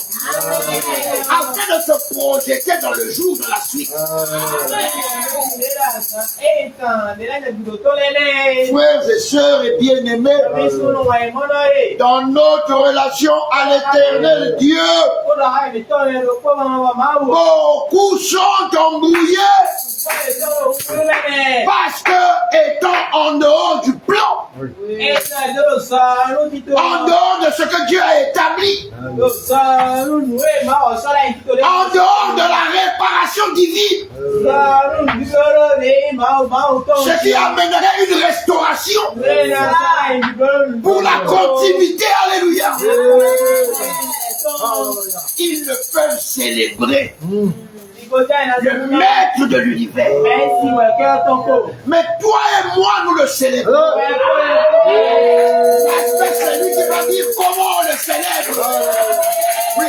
afin de se projeter dans le jour de la suite. Frères et sœurs et bien-aimés, dans notre relation à l'éternel Dieu, beaucoup sont embrouillés parce que étant en dehors du plan, en dehors de ce que Dieu a établi, en dehors de la réparation divine, ce qui amènerait une restauration pour la continuité, alléluia. Ils ne peuvent célébrer le maître de l'univers. Mais toi et moi, nous le célébrons. Parce que c'est lui qui va dire comment on le célèbre. Oui.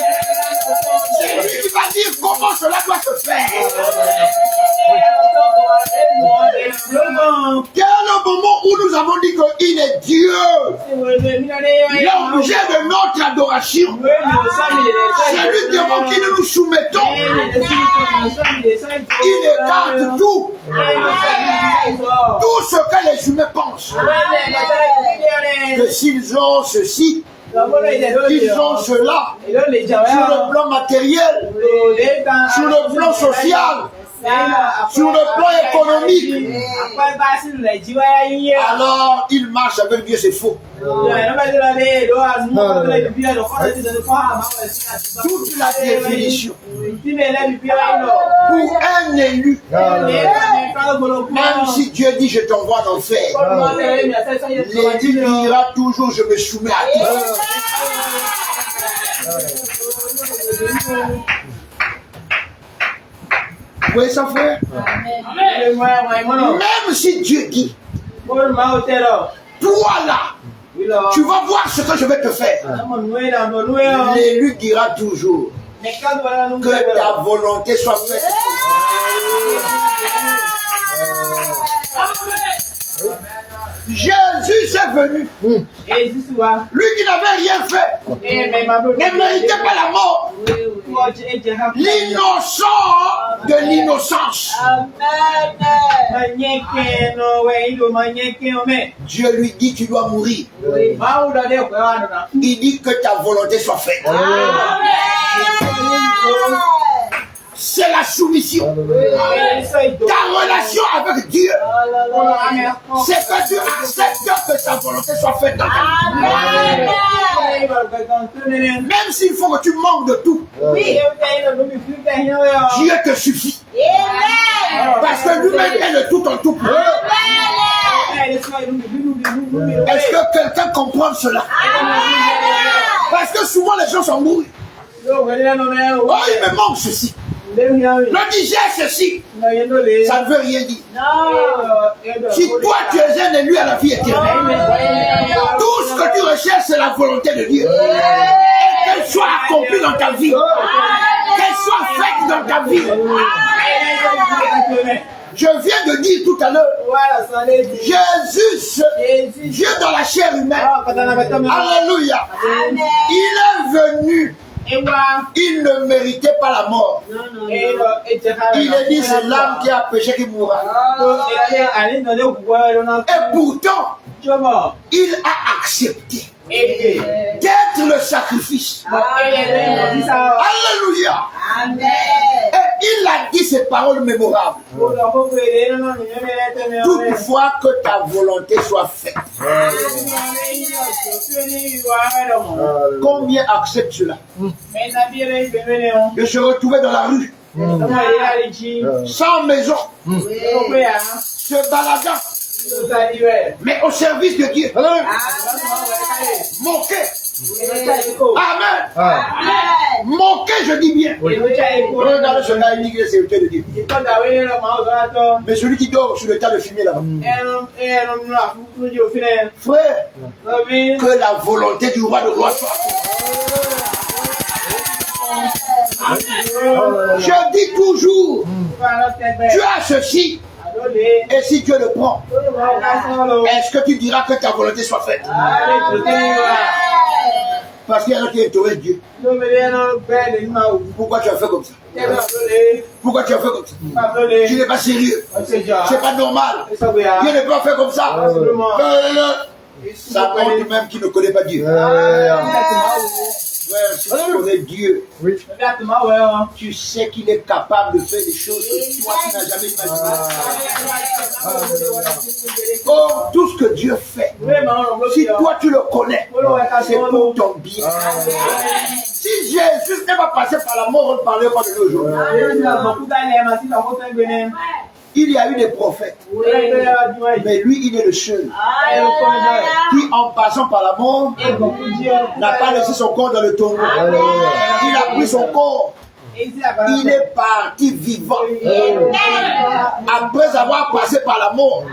C'est lui qui va dire comment cela doit se faire. Quel est le moment où nous avons dit qu'il est Dieu, l'objet de notre adoration, c'est lui devant qui nous nous soumettons. Il écarte tout ce que les humains pensent. Que s'ils ont ceci, qu'ils ont cela, sur le plan matériel, sur le plan social, sur le plan économique, alors ils marchent avec Dieu, c'est faux. Toute la définition pour un élu, même si Dieu dit je t'envoie en enfer, l'élu dira toujours je me soumets à toi. Vous voyez ça, frère? Même si Dieu dit, toi là, tu vas voir ce que je vais te faire. L'élu dira toujours que ta volonté soit faite. Jésus est venu. Lui qui n'avait rien fait, ne méritait pas la mort. L'innocent de l'innocence. Dieu lui dit tu dois mourir. Il dit que ta volonté soit faite. C'est la soumission. Ta relation avec Dieu, c'est que tu acceptes que ta volonté soit faite dans ta vie. Même s'il faut que tu manques de tout, Dieu te suffit. Parce que lui-même est le tout en tout. Est-ce que quelqu'un comprend cela? Parce que souvent les gens s'embrouillent. Oh, il me manque ceci. Le digère ceci, ça ne veut rien dire. Si toi tu es un élu à la vie éternelle, tout ce que tu recherches c'est la volonté de Dieu. Qu'elle soit accomplie dans ta vie, qu'elle soit faite dans ta vie. Je viens de dire tout à l'heure, Jésus, Dieu dans la chair humaine, alléluia, il est venu. Il ne méritait pas la mort. Il est dit c'est l'âme qui a péché qui mourra. Et pourtant, il a accepté d'être le sacrifice. Alléluia. Et il a dit ces paroles mémorables. Toutefois que ta volonté soit faite. Combien acceptent cela? Je se retrouvais dans la rue, sans maison, se baladant, mais au service de Dieu. Moquer. Amen. Moquer, je dis bien. Regardez ce gars, il dit que c'est le de Dieu. Mais celui qui dort sur le tas de fumier là-bas. Frère, que la volonté du roi de gloire soit accomplie. Je dis toujours, tu as ceci. Et si Dieu le prend, est-ce que tu diras que ta volonté soit faite? Parce qu'il y en a qui interrogent Dieu. Pourquoi tu as fait comme ça? Pourquoi tu as fait comme ça? Tu n'es pas sérieux. C'est pas normal. Dieu ne peut pas faire comme ça. Ça montre même qu'il ne connaît pas Dieu. Ouais, si tu connais Dieu, tu sais qu'il est capable de faire des choses que toi tu n'as jamais imaginé. Oh, tout ce que Dieu fait, si toi tu le connais, c'est pour ton bien. Si Jésus n'est pas passé par la mort, on ne parlerait pas de lui aujourd'hui. Il y a eu des prophètes, mais lui, il est le seul qui, en passant par la mort, n'a pas laissé son corps dans le tombeau. Il a pris son corps. Il est parti vivant. Après avoir passé par la mort.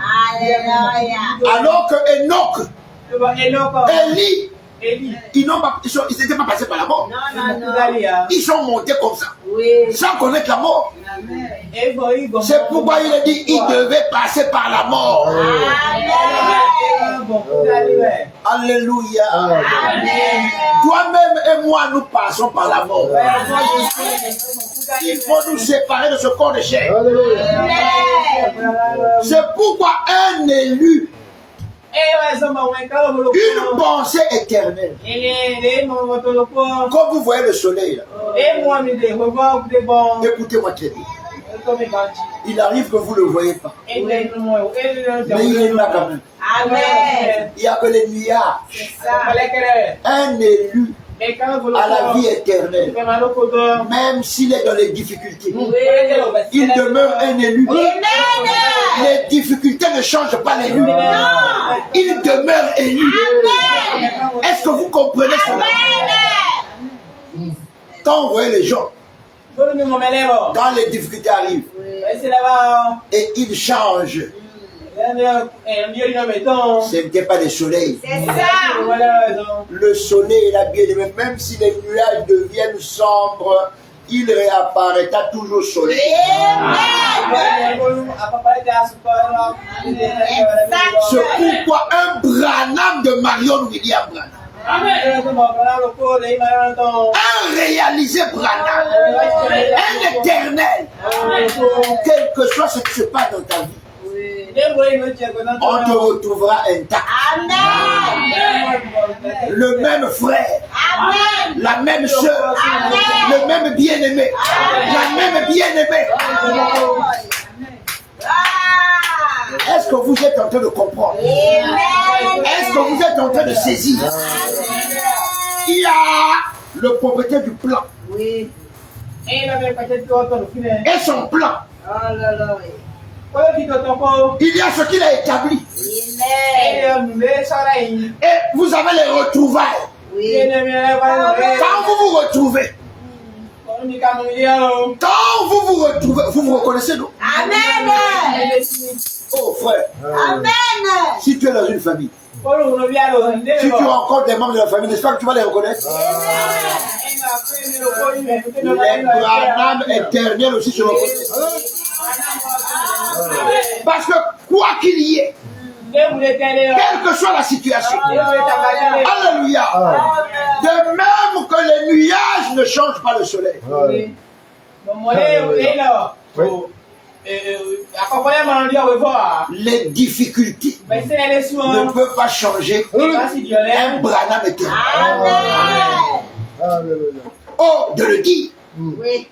Alors que Enoch, Élie, ils n'étaient pas passés par la mort. Ils sont montés comme ça, sans connaître la mort. C'est pourquoi il a dit il devait passer par la mort. Alléluia. Toi-même et moi, nous passons par la mort. Il faut nous séparer de ce corps de chair. C'est pourquoi un élu, une pensée éternelle. Quand vous voyez le soleil, écoutez-moi très bien. Il arrive que vous ne le voyez pas. Mais il est là quand même. Amen. Il n'y a que les nuages. Un élu à la vie éternelle, même s'il est dans les difficultés, il demeure un élu. Les difficultés ne changent pas l'élu. Il demeure élu. Est-ce que vous comprenez cela? Quand vous voyez les gens, quand les difficultés arrivent et ils changent, ce n'était pas le soleil. Le soleil est la bien-aimée. Même si les nuages deviennent sombres, il réapparaîtra toujours soleil. C'est pourquoi un Branham de Marion William Branham, un réalisé Branham, un éternel, quel que soit ce qui se passe dans ta vie, on te retrouvera intact. Le même frère, la même soeur, le même bien-aimé, la même bien-aimée. Est-ce que vous êtes en train de comprendre? Est-ce que vous êtes en train de saisir? Il y a le propriétaire du plan. Et son plan. Il y a ce qu'il a établi. Et vous avez les retrouvailles. Quand vous vous retrouvez, vous vous reconnaissez, non? Amen. Oh frère, Amen. si tu es dans une famille, si tu rencontres des membres de la famille, n'est-ce pas que tu vas les reconnaître? Les Branham éternels aussi se reconnaissent. Parce que quoi qu'il y ait, quelle que soit la situation, alléluia, de même que les nuages ne changent pas le soleil. Les difficultés ne peuvent pas changer un Branham éternel. Oh, de le dire,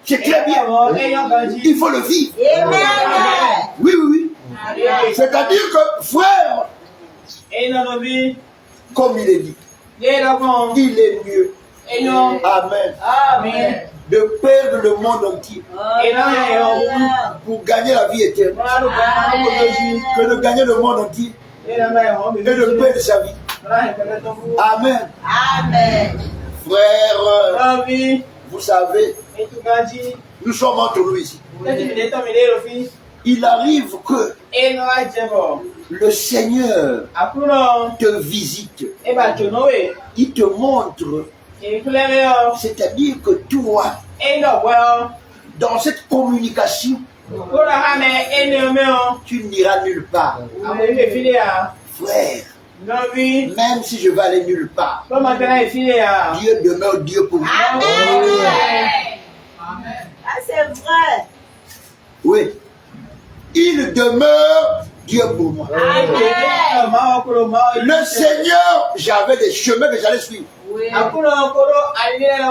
c'est très bien. Il faut le vivre. Oui, oui, oui. C'est-à-dire que, frère, comme il est dit, il est mieux. Amen. De perdre aime le monde entier pour gagner la vie éternelle que de gagner le monde entier et de perdre sa vie. Amen. Amen. Frère, vous savez, nous sommes entre nous ici. Il arrive que le Seigneur te visite. Il te montre. C'est-à-dire que toi, dans cette communication, tu n'iras nulle part. Frère, même si je vais aller nulle part, Dieu demeure Dieu pour moi. Amen. Ah, c'est vrai. Oui. Il demeure Dieu pour moi. Le Seigneur, j'avais des chemins que j'allais suivre. Oui.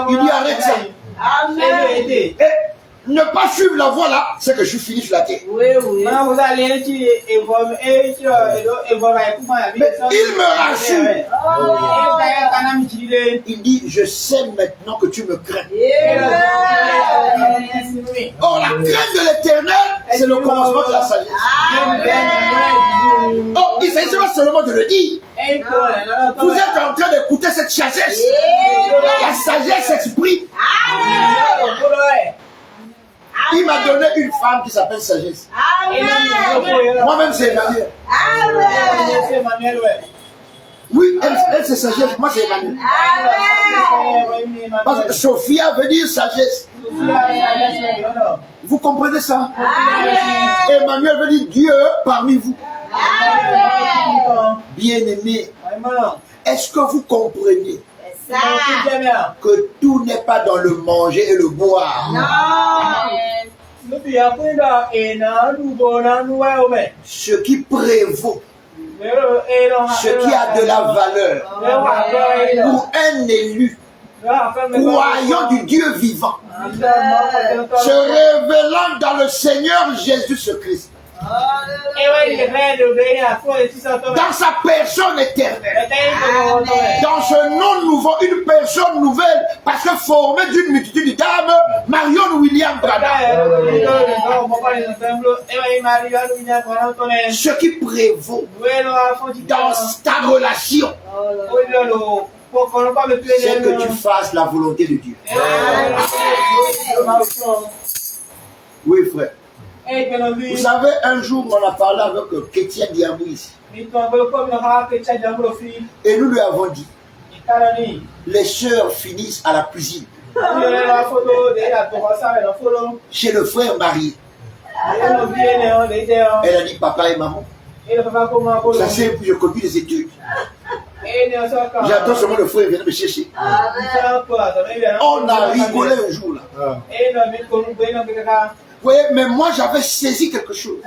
Il dit arrête ça. Amen. Et ne pas suivre la voie là, c'est que je suis fini sur la terre. Oui, oui. Mais il me rassure. Il dit, je sais maintenant que tu me crains. Or, la crainte de l'éternel, c'est le commencement de la sagesse. Oh, il s'agit pas seulement de le dire. Vous êtes en train d'écouter cette sagesse. La sagesse s'exprime. Il m'a donné une femme qui s'appelle Sagesse. Moi-même, c'est Emmanuel. Oui, elle c'est Sagesse. Moi, c'est Emmanuel. Parce que Sophia veut dire sagesse. Vous comprenez ça? Emmanuel veut dire Dieu parmi vous. Bien-aimé, est-ce que vous comprenez que tout n'est pas dans le manger et le boire? Ce qui prévaut, ce qui a de la valeur pour un élu, croyant du Dieu vivant, se révélant dans le Seigneur Jésus-Christ, dans sa personne éternelle, dans ce nom nouveau, une personne nouvelle, parce que formée d'une multitude d'âmes, Marion William Branham. Ce qui prévaut dans ta relation, c'est que tu fasses la volonté de Dieu. Oui, frère. Vous savez, un jour, on a parlé avec Kétienne Diamou ici. Et nous lui avons dit, les sœurs finissent à la cuisine. Chez le frère marié. Elle a dit, papa et maman, ça c'est je continue les études. J'attends seulement le frère venir me chercher. On a rigolé un jour là. Oui, mais moi j'avais saisi quelque chose.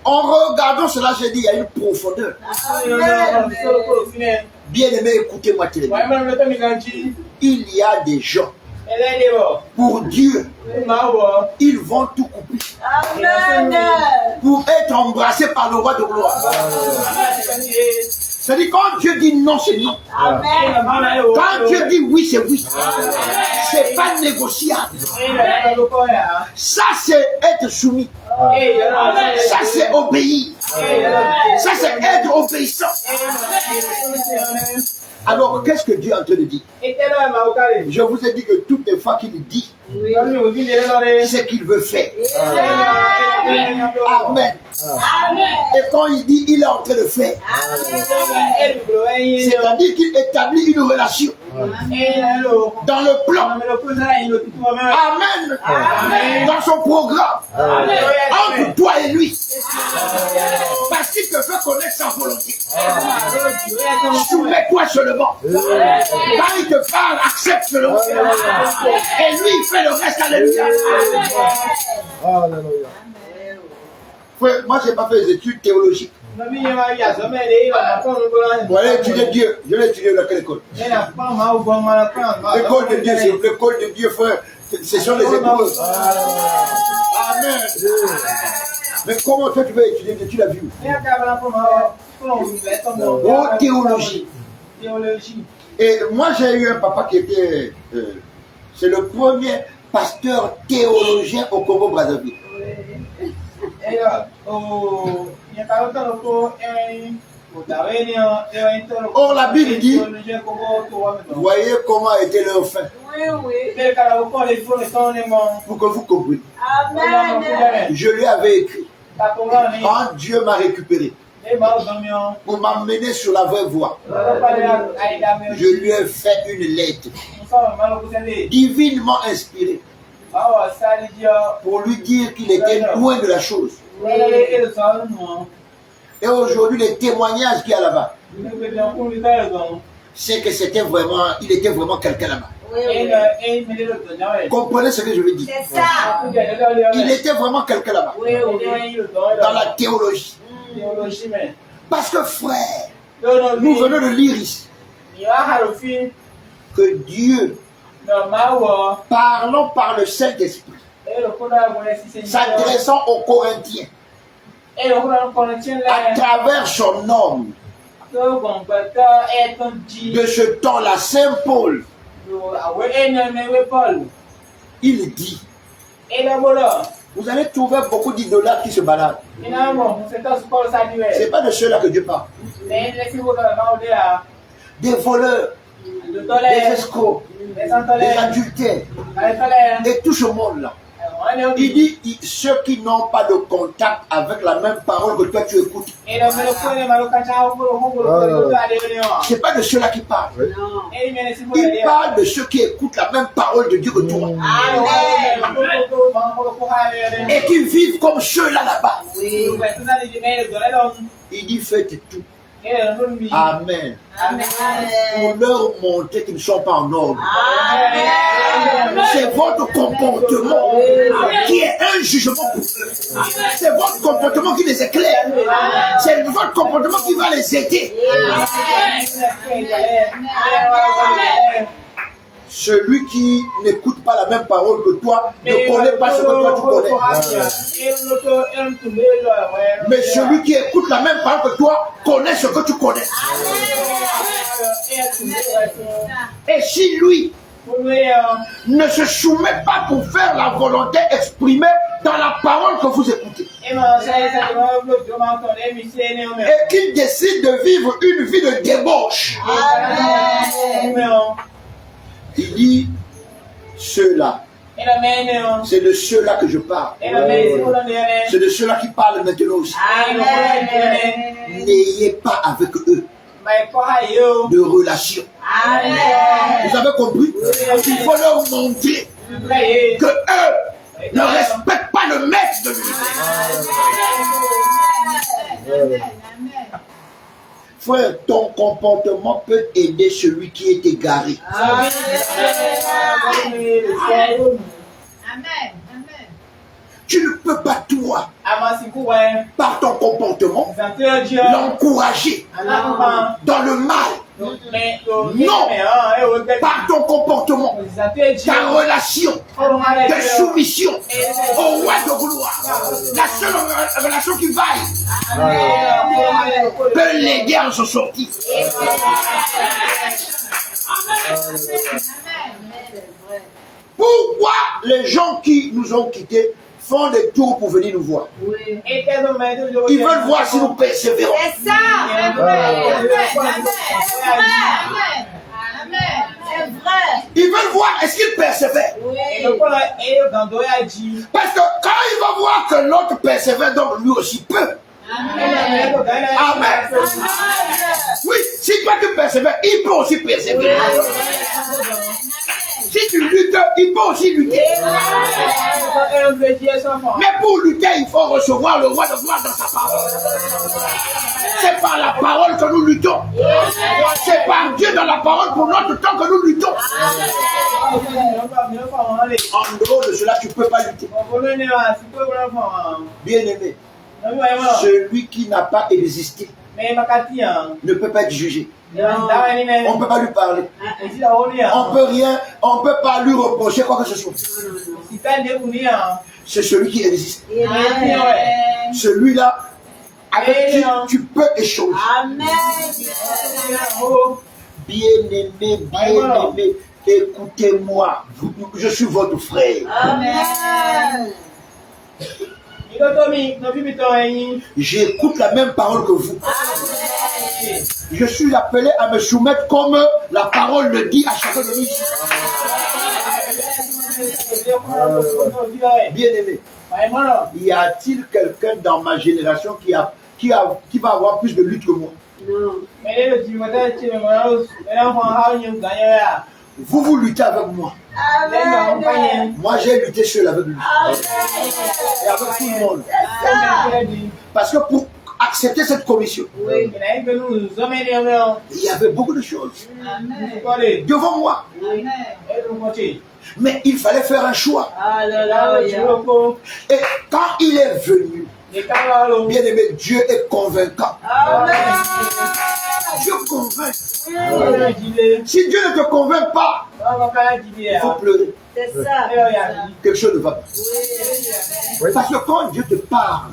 En regardant cela, j'ai dit, il y a une profondeur. Bien aimé, écoutez-moi très bien. Il y a des gens, pour Dieu, ils vont tout couper. Pour être embrassés par le roi de gloire. C'est-à-dire, quand Dieu dit non, c'est non. Quand Dieu dit oui, c'est oui. C'est pas négociable. Ça, c'est être soumis. Ça, c'est obéir. Ça, c'est être obéissant. Alors, qu'est-ce que Dieu est en train de dire? Je vous ai dit que toutes les fois qu'il dit, c'est qu'il veut faire. Amen. Et quand il dit, il est en train de faire. C'est-à-dire qu'il établit une relation dans le plan. Amen. Dans son programme. Entre toi et lui. Parce qu'il te fait connaître sa volonté. Soumets-toi seulement. Quand il te parle, accepte seulement. Et lui, il fait le reste. Alléluia. Alléluia. Frère, moi, je n'ai pas fait des études théologiques. Pour aller étudier Dieu, je vais étudier dans quelle école? L'école de Dieu, c'est l'école de Dieu, frère. Ce sont les épreuves. Amen. Mais comment toi tu veux étudier? Tu l'as vu? Oh, théologie. Et moi, j'ai eu un papa qui était C'est le premier pasteur théologien au Congo-Brazzaville. Or, la Bible dit, voyez comment a été leur fin. Pour que vous compreniez. Amen. Je lui avais écrit, quand Dieu m'a récupéré, pour m'amener sur la vraie voie, je lui ai fait une lettre divinement inspirée pour lui dire qu'il était loin de la chose. Et aujourd'hui, les témoignages qu'il y a là-bas, c'est que il était vraiment quelqu'un là-bas. Comprenez ce que je veux dire? C'est ça. Il était vraiment quelqu'un là-bas, dans la théologie. Parce que frère, nous venons de lire ici que Dieu, parlant par le Saint-Esprit, s'adressant aux Corinthiens, à travers son homme, de ce temps-là, Saint Paul, il dit, vous allez trouver beaucoup d'idolâtres qui se baladent. Ce n'est pas de ceux-là que Dieu parle. Des voleurs, des escrocs, des adultères, et tout ce monde-là. Il dit, ceux qui n'ont pas de contact avec la même parole que toi tu écoutes. Ce n'est pas de ceux-là qui parlent. Il parle de ceux qui écoutent la même parole de Dieu que toi. Et qui vivent comme ceux-là là-bas. Il dit, faites tout. Amen. Pour leur montrer qu'ils ne sont pas en ordre. C'est votre comportement qui est un jugement pour eux. C'est votre comportement qui les éclaire. C'est votre comportement qui va les aider. Celui qui n'écoute pas la même parole que toi ne connaît pas ce que toi tu connais. Mais celui qui écoute la même parole que toi connaît ce que tu connais. Et si lui ne se soumet pas pour faire la volonté exprimée dans la parole que vous écoutez, et qu'il décide de vivre une vie de débauche, il dit, ceux-là, c'est de ceux-là que je parle. C'est de ceux-là qui parlent maintenant aussi. N'ayez pas avec eux de relation. Vous avez compris? Il faut leur montrer que eux ne respectent pas le maître de l'univers. Frère, ton comportement peut aider celui qui est égaré. Amen. Tu ne peux pas, toi, par ton comportement, l'encourager dans le mal. Non, par ton comportement, ta relation de soumission au roi de gloire, la seule relation qui vaille, peut l'aider à s'en sortir. Pourquoi les gens qui nous ont quittés font des tours pour venir nous voir? Ils veulent voir si nous persévérons. C'est ça. C'est vrai. Ils veulent voir est-ce qu'ils persévèrent. Parce que quand ils vont voir que l'autre persévère, donc lui aussi peut. Amen. Oui, si toi tu persévères, il peut aussi persévérer. Si tu luttes, il peut aussi lutter. Mais pour lutter, il faut recevoir le roi de gloire dans sa parole. C'est par la parole que nous luttons. C'est par Dieu dans la parole pour notre temps que nous luttons. En dehors de cela, tu ne peux pas lutter. Bien aimé, celui qui n'a pas existé ne peut pas être jugé. On ne peut pas lui parler. On peut pas lui reprocher quoi que ce soit. C'est celui qui existe. Celui-là, avec qui tu peux échanger. Amen. Bien-aimé, écoutez-moi, je suis votre frère. Amen. J'écoute la même parole que vous. Amen. Je suis appelé à me soumettre comme la parole le dit à chacun de nous. Bien-aimé, y a-t-il quelqu'un dans ma génération qui va avoir plus de lutte que moi? Non. Vous luttez avec moi. Amen. Moi, j'ai lutté seul avec lui. Amen. Et avec tout le monde. C'est ça. Parce que pour accepter cette commission, Oui. il y avait beaucoup de choses Amen. devant moi. Amen. Mais il fallait faire un choix. Alléluia. Et quand il est venu, bien aimé, Dieu est convaincant. Amen. Dieu convainc. Oui. Si Dieu ne te convainc pas, il faut pleurer. C'est ça. Quelque chose ne va pas. Oui. Parce que quand Dieu te parle,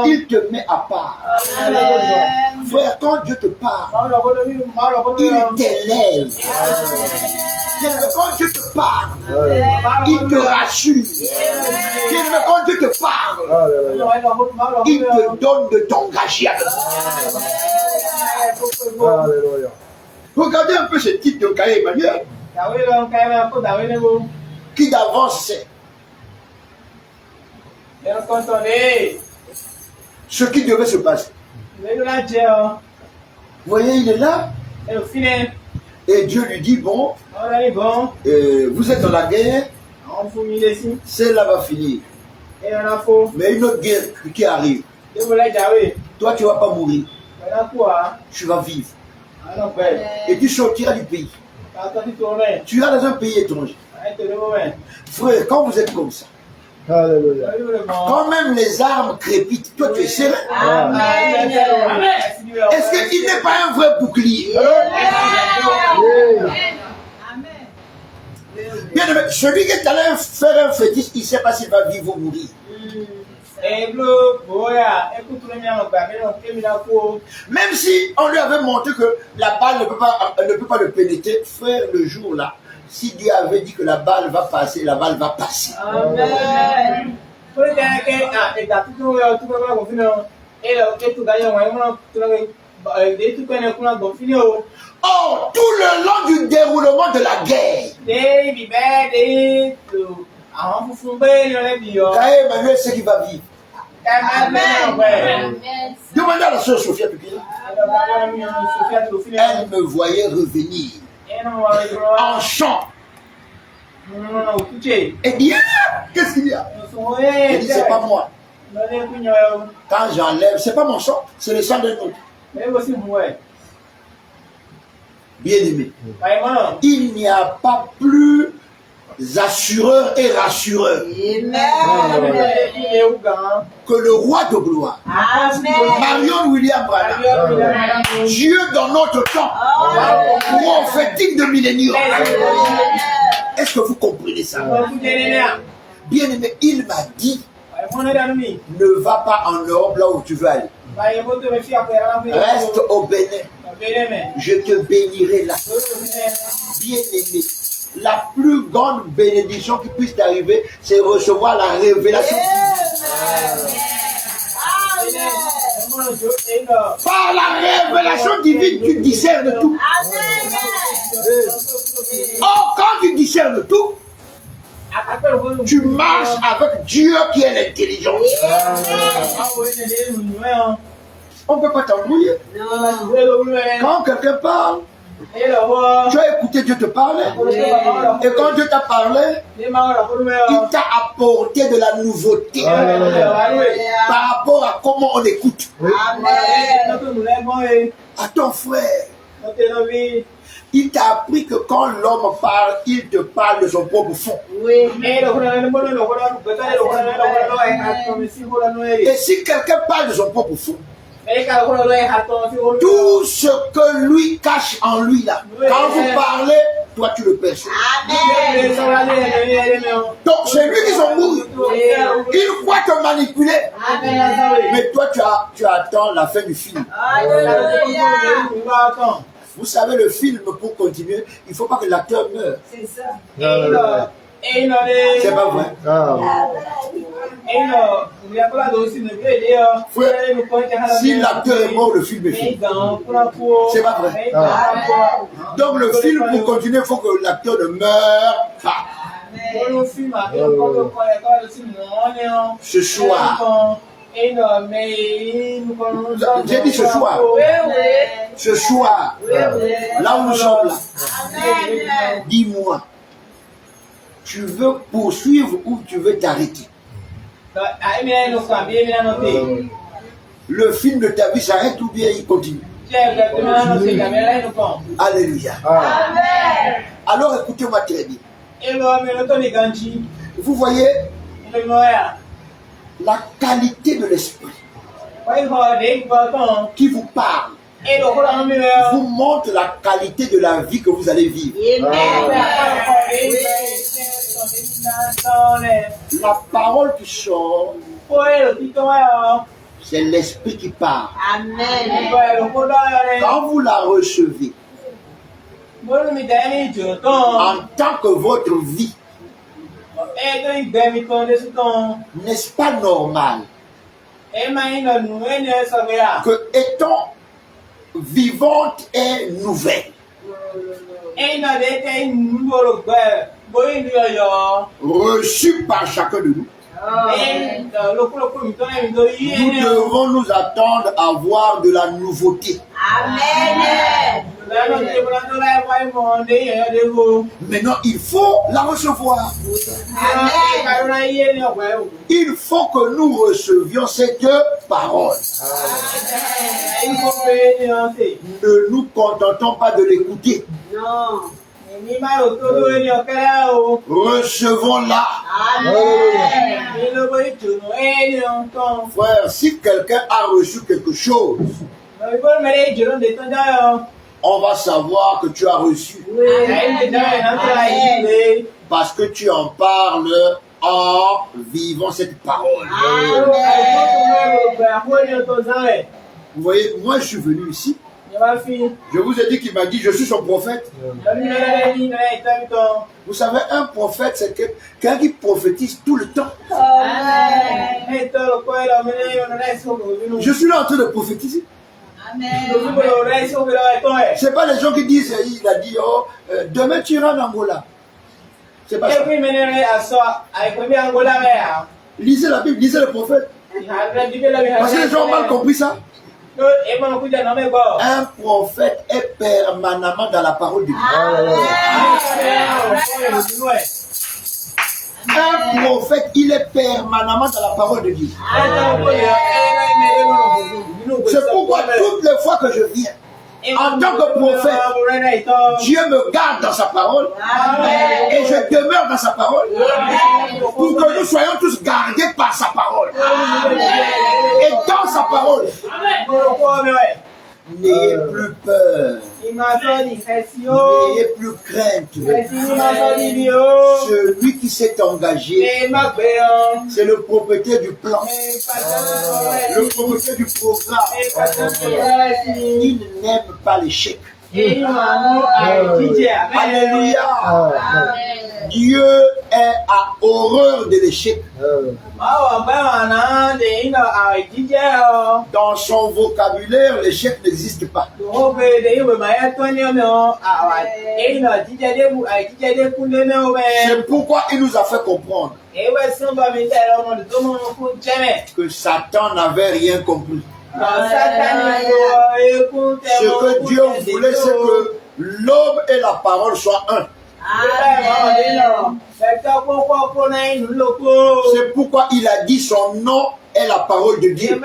il te met à part. Amen. Frère, quand Dieu te parle, il t'élève. Quand Dieu te parle, il te rassure. Quand Dieu te parle, il te donne de t'engager avec lui. Regardez un peu ce type de cahier Emmanuel qui d'avance sait ce qui devait se passer. Vous voyez, il est là et Dieu lui dit, bon, vous êtes dans la guerre, celle-là va finir. Mais une autre guerre qui arrive, toi tu ne vas pas mourir, tu vas vivre. Et tu sortiras du pays. Tu iras dans un pays étranger. Frère, quand vous êtes comme ça, quand même les armes crépitent, toi tu es serein. Amen. Est-ce qu'il n'est pas un vrai bouclier? Bien aimé, celui qui est allé faire un fétiche, il ne sait pas s'il va vivre ou mourir. Même si on lui avait montré que la balle ne peut pas le pénétrer, frère, le jour là, si Dieu avait dit que la balle va passer, la balle va passer. Amen. Oh, tout le long du déroulement de la guerre, Caïn Emmanuel sait qu'il va vivre. Amen. Demandez à la sœur Sophia Pupille. Elle me voyait revenir en chant. Elle dit, ah, qu'est-ce qu'il y a? Elle dit, c'est pas moi. Quand j'enlève, c'est pas mon sang, c'est le sang d'un autre. Bien aimé, il n'y a pas plus assureur et rassureur Amen. que le roi de gloire, Amen. Marion William Branham. Dieu dans notre temps, prophétique de millénium. Est-ce que vous comprenez ça? Bien aimé, il m'a dit, ne va pas en Europe là où tu veux aller. Reste au Bénin. Je te bénirai là. Bien aimé, la plus grande bénédiction qui puisse t'arriver, c'est recevoir la révélation. Par la révélation divine, tu discernes tout. Or, quand tu discernes tout, tu marches avec Dieu qui est l'intelligence. On ne peut pas t'embrouiller. Quand quelqu'un parle, tu as écouté Dieu te parler. Et quand Dieu t'a parlé, il t'a apporté de la nouveauté par rapport à comment on écoute. À ton frère, il t'a appris que quand l'homme parle, il te parle de son propre fond. Et si quelqu'un parle de son propre fond, tout ce que lui cache en lui là, quand vous parlez, toi tu le perçois. Donc c'est lui qui s'en mouille. Il croit te manipuler. Mais toi tu attends la fin du film. Vous savez, le film, pour continuer, il ne faut pas que l'acteur meure. C'est ça. C'est pas vrai. Si l'acteur est mort, le film est fini. C'est pas vrai. Donc le film, pour continuer, il faut que l'acteur ne meure pas. Ce soir. J'ai dit ce soir. Ce soir. Là où nous sommes là. Dis-moi. Tu veux poursuivre ou tu veux t'arrêter? Le film de ta vie s'arrête ou bien il continue? Alléluia. Alors écoutez-moi très bien. Vous voyez la qualité de l'esprit qui vous parle vous montre la qualité de la vie que vous allez vivre. La parole qui sort, c'est l'esprit qui parle. Quand vous la recevez, en tant que votre vie, n'est-ce pas normal que étant vivante et nouvelle, reçue par chacun de nous, nous devons nous attendre à voir de la nouveauté. Amen. Maintenant, il faut la recevoir. Amen. Il faut que nous recevions cette parole. Ne nous contentons pas de l'écouter. Non. Recevons-la. Frère, si quelqu'un a reçu quelque chose, on va savoir que tu as reçu. Parce que tu en parles en vivant cette parole. Vous voyez, moi je suis venu ici. Je vous ai dit qu'il m'a dit, je suis son prophète. Vous savez, un prophète, c'est quelqu'un qui prophétise tout le temps. Je suis là en train de prophétiser. C'est pas les gens qui disent, il a dit, oh, demain tu iras en Angola. C'est pas ça. Lisez la Bible, lisez le prophète. Parce que les gens ont mal compris ça. Un prophète est permanemment dans la parole de Dieu. Un prophète, il est permanemment dans la parole de Dieu. C'est pourquoi toutes les fois que je viens, en tant que prophète, Dieu me garde dans sa parole et je demeure dans sa parole pour que nous soyons tous gardés par sa parole et dans sa parole. N'ayez plus peur, n'ayez plus crainte. Celui qui s'est engagé, c'est le propriétaire du plan, le propriétaire du programme. Il n'aime pas l'échec. Alléluia. Dieu est à horreur de l'échec. Dans son vocabulaire, l'échec n'existe pas. C'est pourquoi il nous a fait comprendre que Satan n'avait rien compris. Ce que Dieu voulait, c'est que l'homme et la parole soient un. C'est pourquoi il a dit son nom est la parole de Dieu.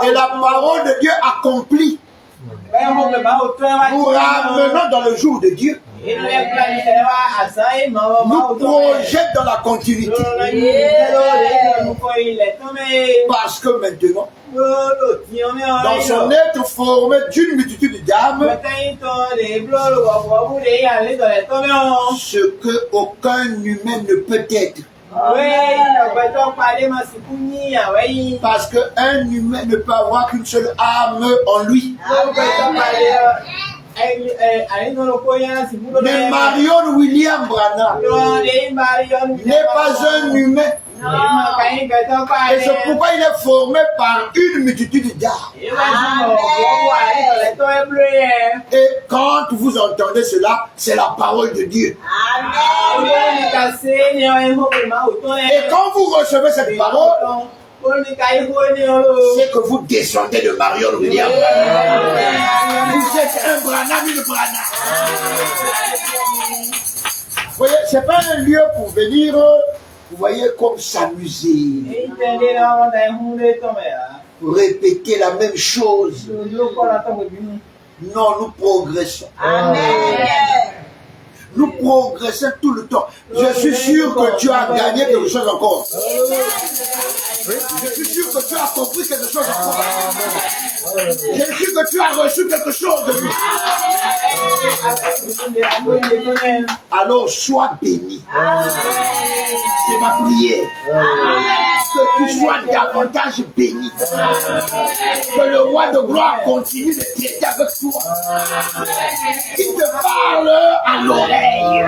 Et la parole de Dieu accomplie. Nous ramenons dans le jour de Dieu. Nous projette dans la continuité. Parce que maintenant, dans son être formé d'une multitude d'âmes, ce que aucun humain ne peut être. Parce qu'un humain ne peut avoir qu'une seule âme en lui. Mais Marion William Branham n'est pas un humain. Et c'est pourquoi il est formé par une multitude d'âmes. Et quand vous entendez cela, c'est la parole de Dieu. Et quand vous recevez cette parole, c'est que vous descendez de Marion William. Vous êtes un Branham, une Branham. Vous voyez, ce n'est pas un lieu pour venir, vous voyez, comme s'amuser. Répéter la même chose. Non, nous progressons. Amen. Nous progressons tout le temps. Je suis sûr que tu as gagné quelque chose encore. Je suis sûr que tu as compris quelque chose encore. Je suis sûr que tu as reçu quelque chose de lui. Alors sois béni. C'est ma prière. Que tu sois davantage béni. Que le roi de gloire continue de traiter avec toi. Qu'il te parle à l'oreille.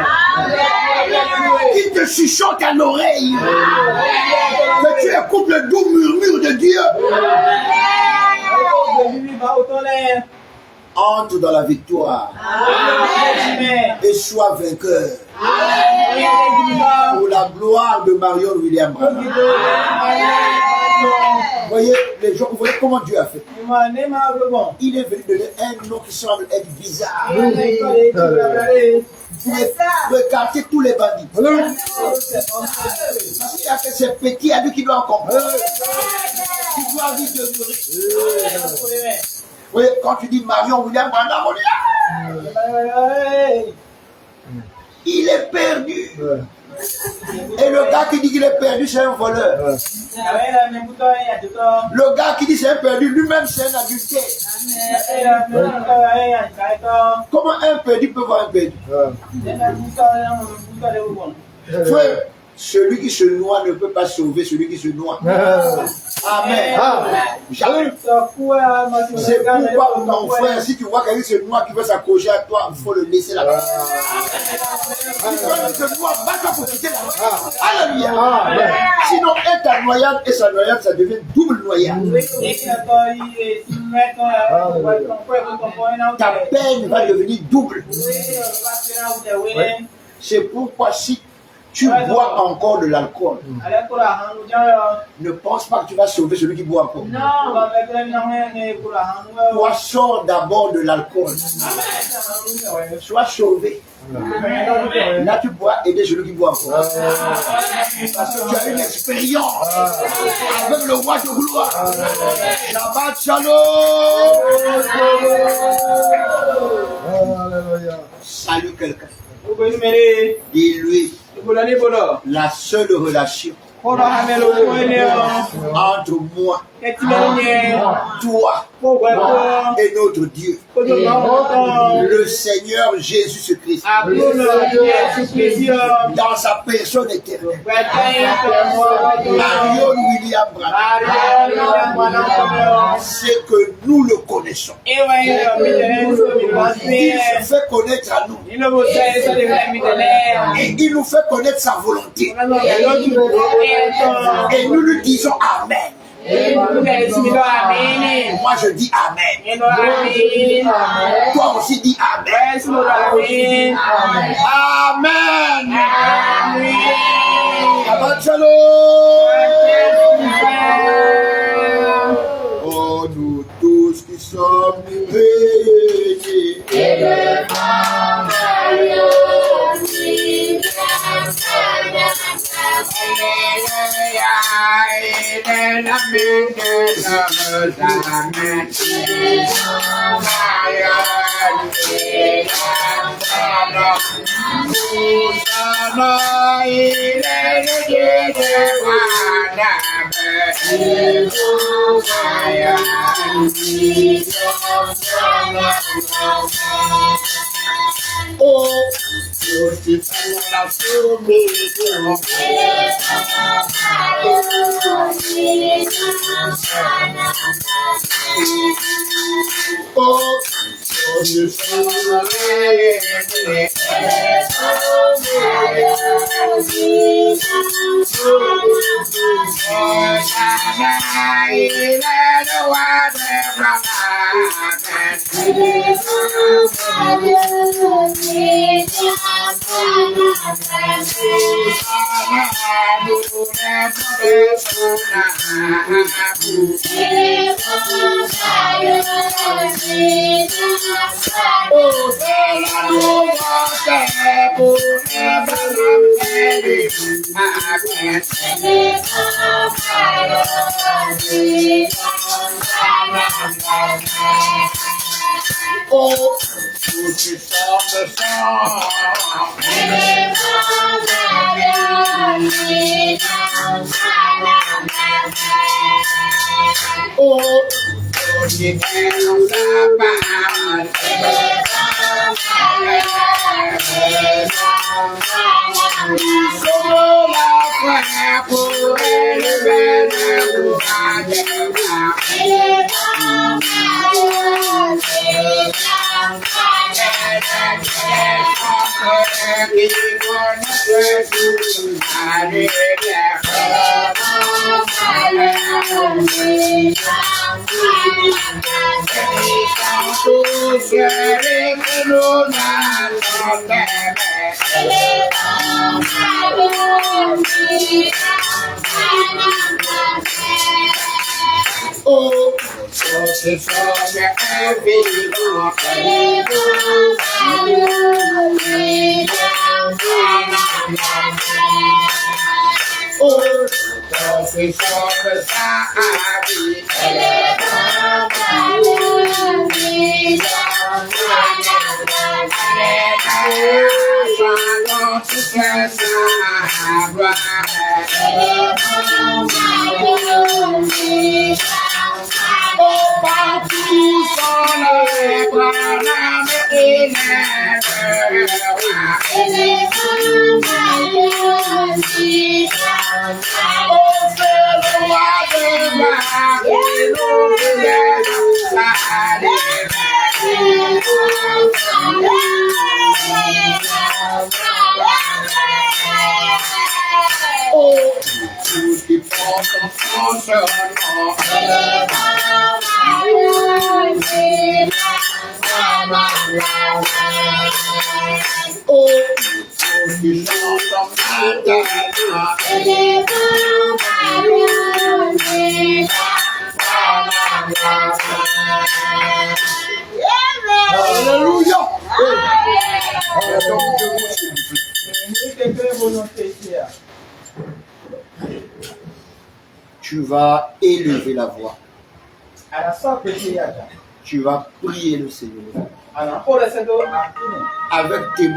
Qu'il te chuchote à l'oreille. Que tu écoutes le doux murmure de Dieu. Entre dans la victoire. Et sois vainqueur. Pour la gloire de Marion William Branham. Vous voyez, les gens, vous voyez comment Dieu a fait. Il est venu donner un nom qui semble être bizarre. Regardez tous les bandits. S'il y a que ces petits adultes qui doivent comprendre. Qui doivent vite demeurer. Vous voyez, quand tu dis Marion William Branham, on dit il est perdu. Et le gars qui dit qu'il est perdu, c'est un voleur. Le gars qui dit c'est un perdu, lui-même c'est un adultère. Comment un perdu peut voir un perdu? Frère, celui qui se noie ne peut pas sauver celui qui se noie. Amen. Jamais. C'est pourquoi, mon frère, si tu vois quelqu'un se noie qui veut s'accrocher à toi, il faut le laisser là-bas. Si tu se noie, va-toi pour quitter là-bas. Alléluia. Sinon, et ta noyade et sa noyade, ça devient double noyade. Ta peine va devenir double. C'est pourquoi si tu bois encore de l'alcool, ne pense pas que tu vas sauver celui qui boit encore. Toi, sors d'abord de l'alcool. Sois sauvé. Là, tu pourras aider celui qui boit encore. Parce que tu as une expérience avec le roi de gloire. Shabbat Shalom. Salut quelqu'un. Dis-lui la seule relation entre moi, toi et notre Dieu, le Seigneur Jésus-Christ, dans sa personne éternelle. Marion William Branham, c'est que nous le connaissons. Il se fait connaître à nous. Et il nous fait connaître sa volonté. Et nous lui disons Amen. Moi je dis Amen. Toi aussi dis Amen. Amen. Shabbat Shalom. Oh, nous tous qui sommes réunis. Et le Oh, beautiful la soumission. Oh, tu vas élever la voix. Tu vas prier le Seigneur avec tes mots,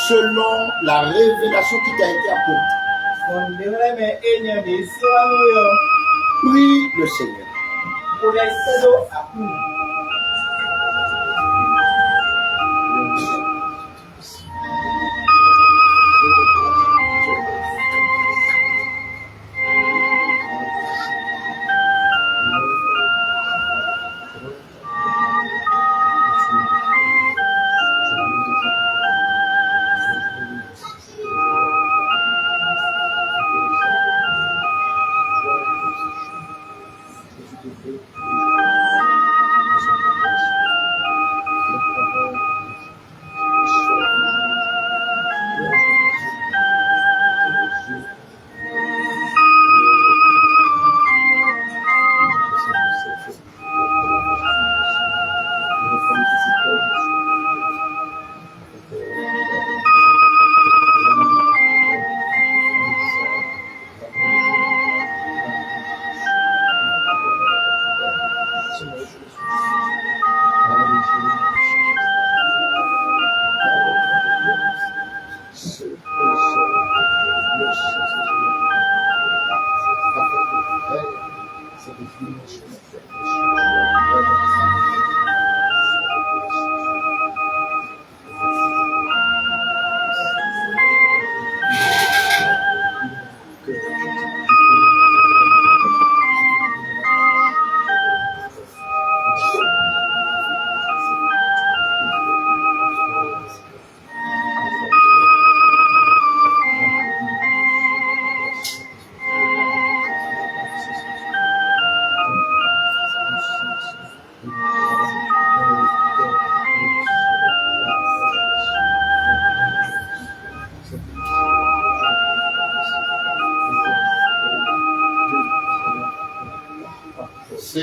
selon la révélation qui t'a été apportée. Prie le Seigneur.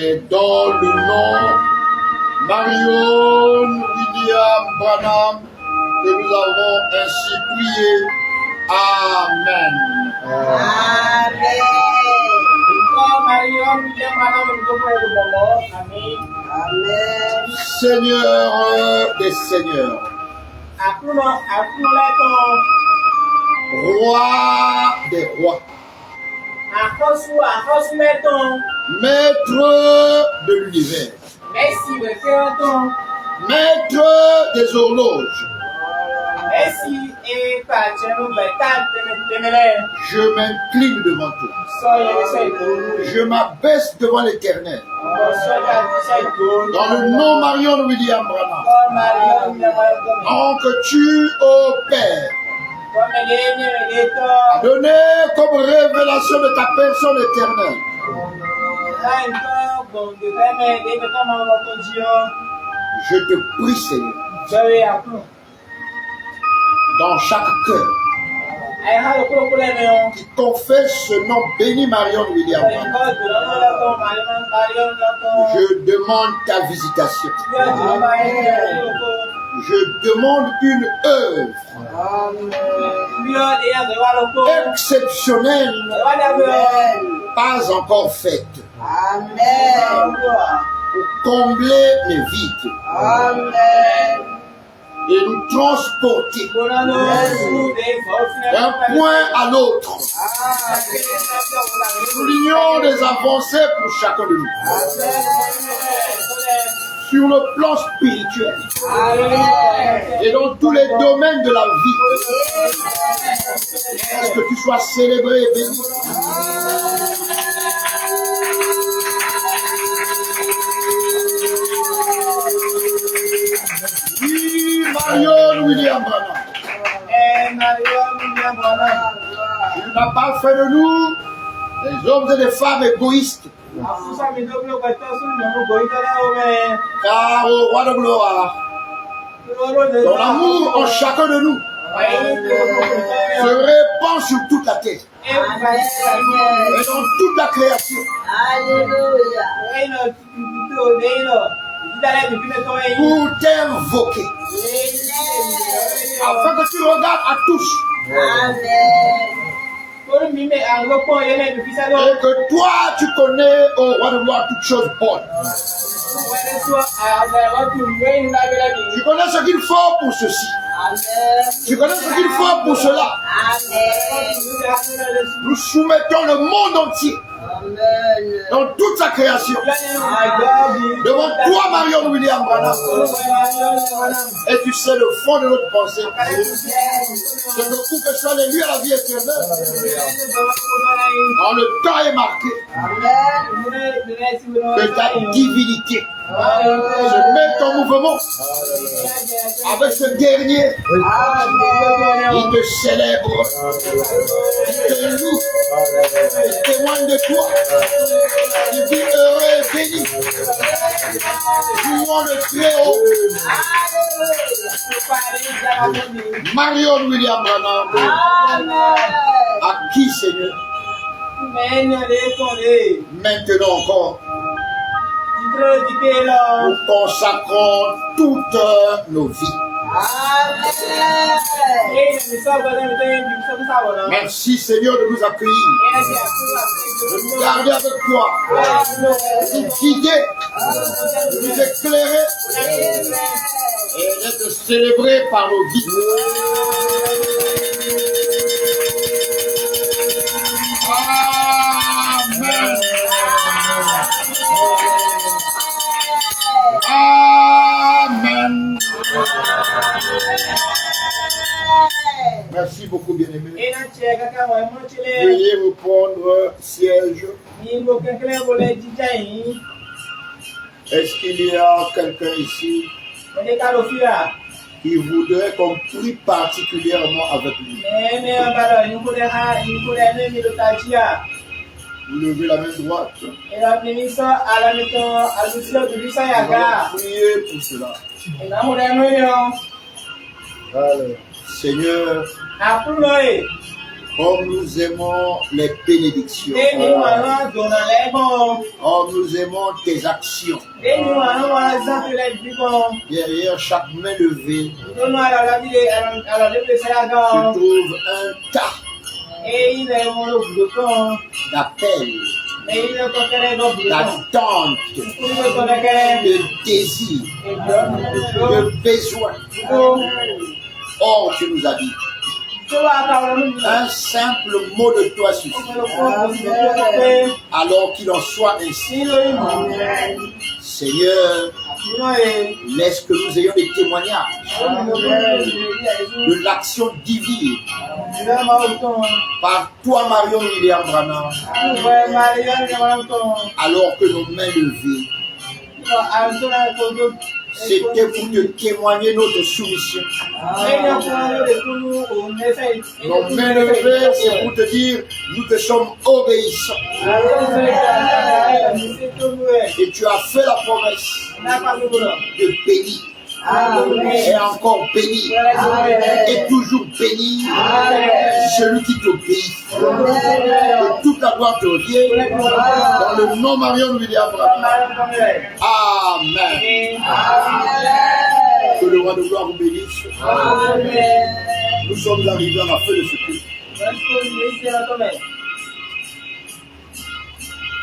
C'est dans le nom Marion William Branham que nous avons ainsi prié. Amen. Amen. Seigneur des seigneurs, roi des rois, maître de l'univers, maître des horloges, je m'incline devant toi. Je m'abaisse devant l'Éternel. Dans le nom Marion William Branham, en que tu, ô Père, as donné comme révélation de ta personne éternelle. Je te prie, Seigneur, dans chaque cœur qui confesse ce nom béni Marion William Branham, je demande ta visitation. Je demande une œuvre exceptionnelle, pas encore faite, pour combler les vides. Et nous transporter d'un point à l'autre. Soulignons des avancées pour chacun de nous. Sur le plan spirituel et dans tous les domaines de la vie. Est-ce que tu sois célébré et béni? Marion William Branham. Tu n'as pas fait de nous des hommes et des femmes égoïstes. Car au roi de gloire, ton amour en chacun de nous se répand sur toute la terre et dans toute la création. Pour t'invoquer, afin que tu regardes à tous. Et que toi, tu connais, au roi de gloire, toutes choses bonnes. Tu connais ce qu'il faut pour ceci. Tu connais ce qu'il faut pour cela. Nous soumettons le monde entier dans toute sa création devant toi, Marion William Branham. Et tu sais le fond de notre pensée. C'est que où que soit l'élu à la vie éternelle, dans le temps est marqué que ta divinité se met en mouvement avec ce dernier. Il te célèbre, il te loue, il témoigne de toi. Il dit heureux et béni. Louons le Très-Haut. Marion William Branham. À qui, Seigneur? Maintenant encore, nous consacrons toutes nos vies. Merci Seigneur de nous accueillir, de nous garder avec toi, de nous guider, de nous éclairer et d'être célébrés par nos vies. Amen. Amen. Merci beaucoup, bien-aimés. Veuillez reprendre siège. Est-ce qu'il y a quelqu'un ici qui voudrait qu'on prie particulièrement avec lui? Vous levez la main droite. Nous allons prier pour cela. Alors, Seigneur, Comme nous aimons les bénédictions. Oh, nous aimons tes actions. Derrière chaque main levée, se trouve un tas d'appels, d'attentes, de désirs, de besoins. Oh, tu nous as dit. Un simple mot de toi suffit. Alors qu'il en soit ainsi. Seigneur, laisse que nous ayons des témoignages de l'action divine par toi, Marion William Branham, alors que nos mains levées, c'était pour te témoigner notre soumission. Nos mains levées, c'est pour te dire, nous te sommes obéissants. Et tu as fait la promesse de bénir. Et encore béni, et toujours béni, celui qui t'obéit. Que toute la gloire te revienne dans le nom Marion William Branham. Amen. Que le roi de gloire vous bénisse. Nous sommes arrivés à la fin de ce culte.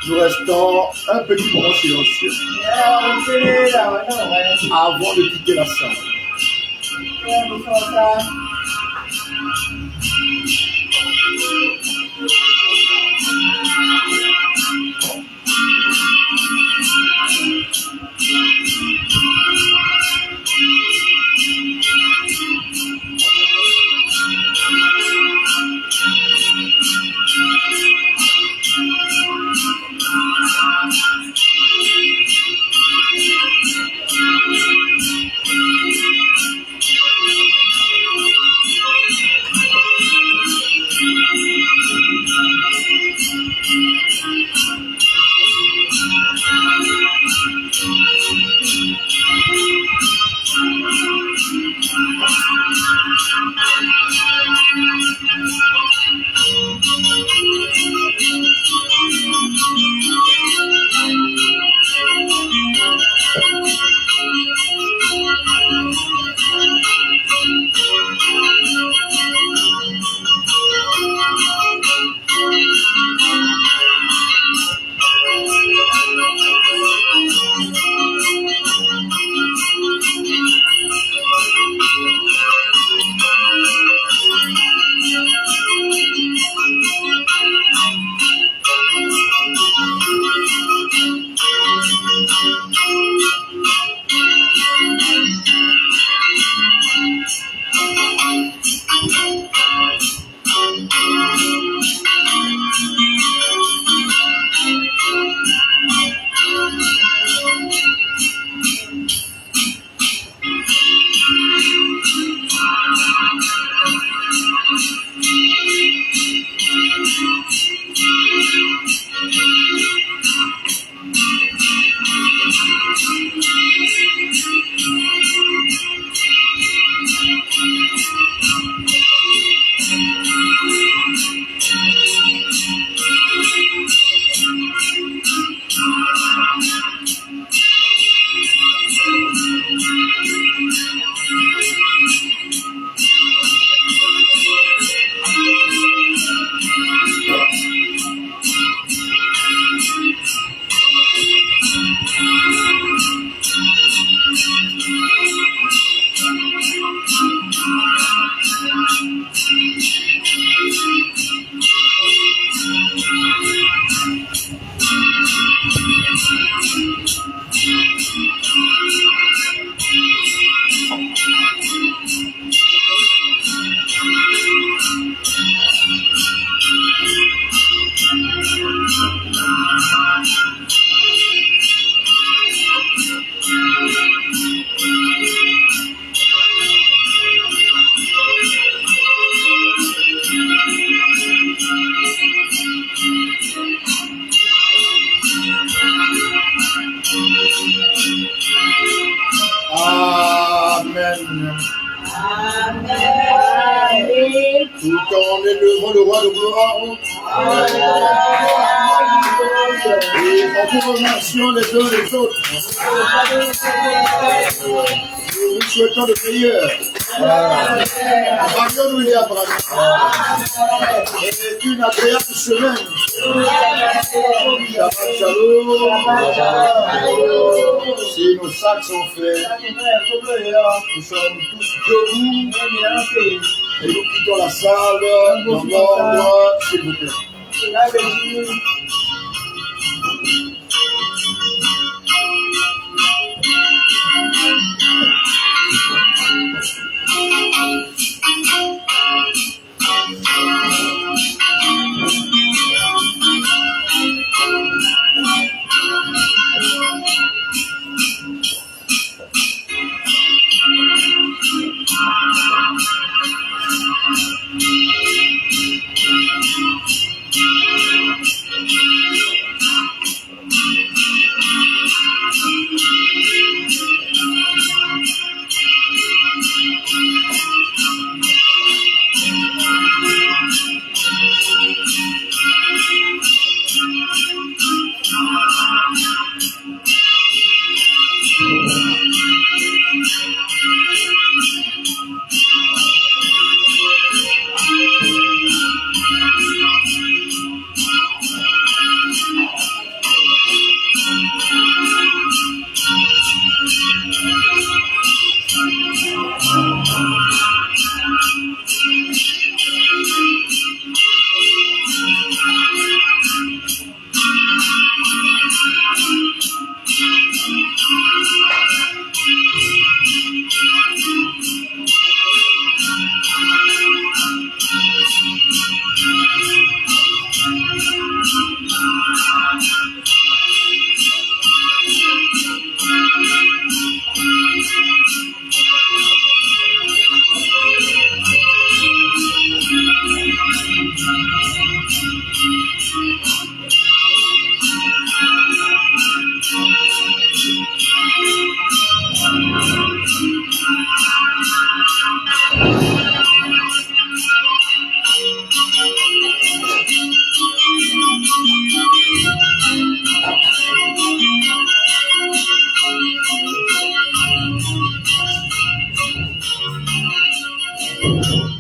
Nous restons un petit moment silencieux avant de quitter la salle. Tout en élevant le roi de gloire. Et en vous remerciant les uns les autres. Nous vous souhaitons le meilleur. Alléluia, et une agréable semaine. Shabbat shalom. Si nos sacs sont faits, nous sommes tous debout et nous quittons la salle dans l'ordre, s'il vous plaît. Thank you.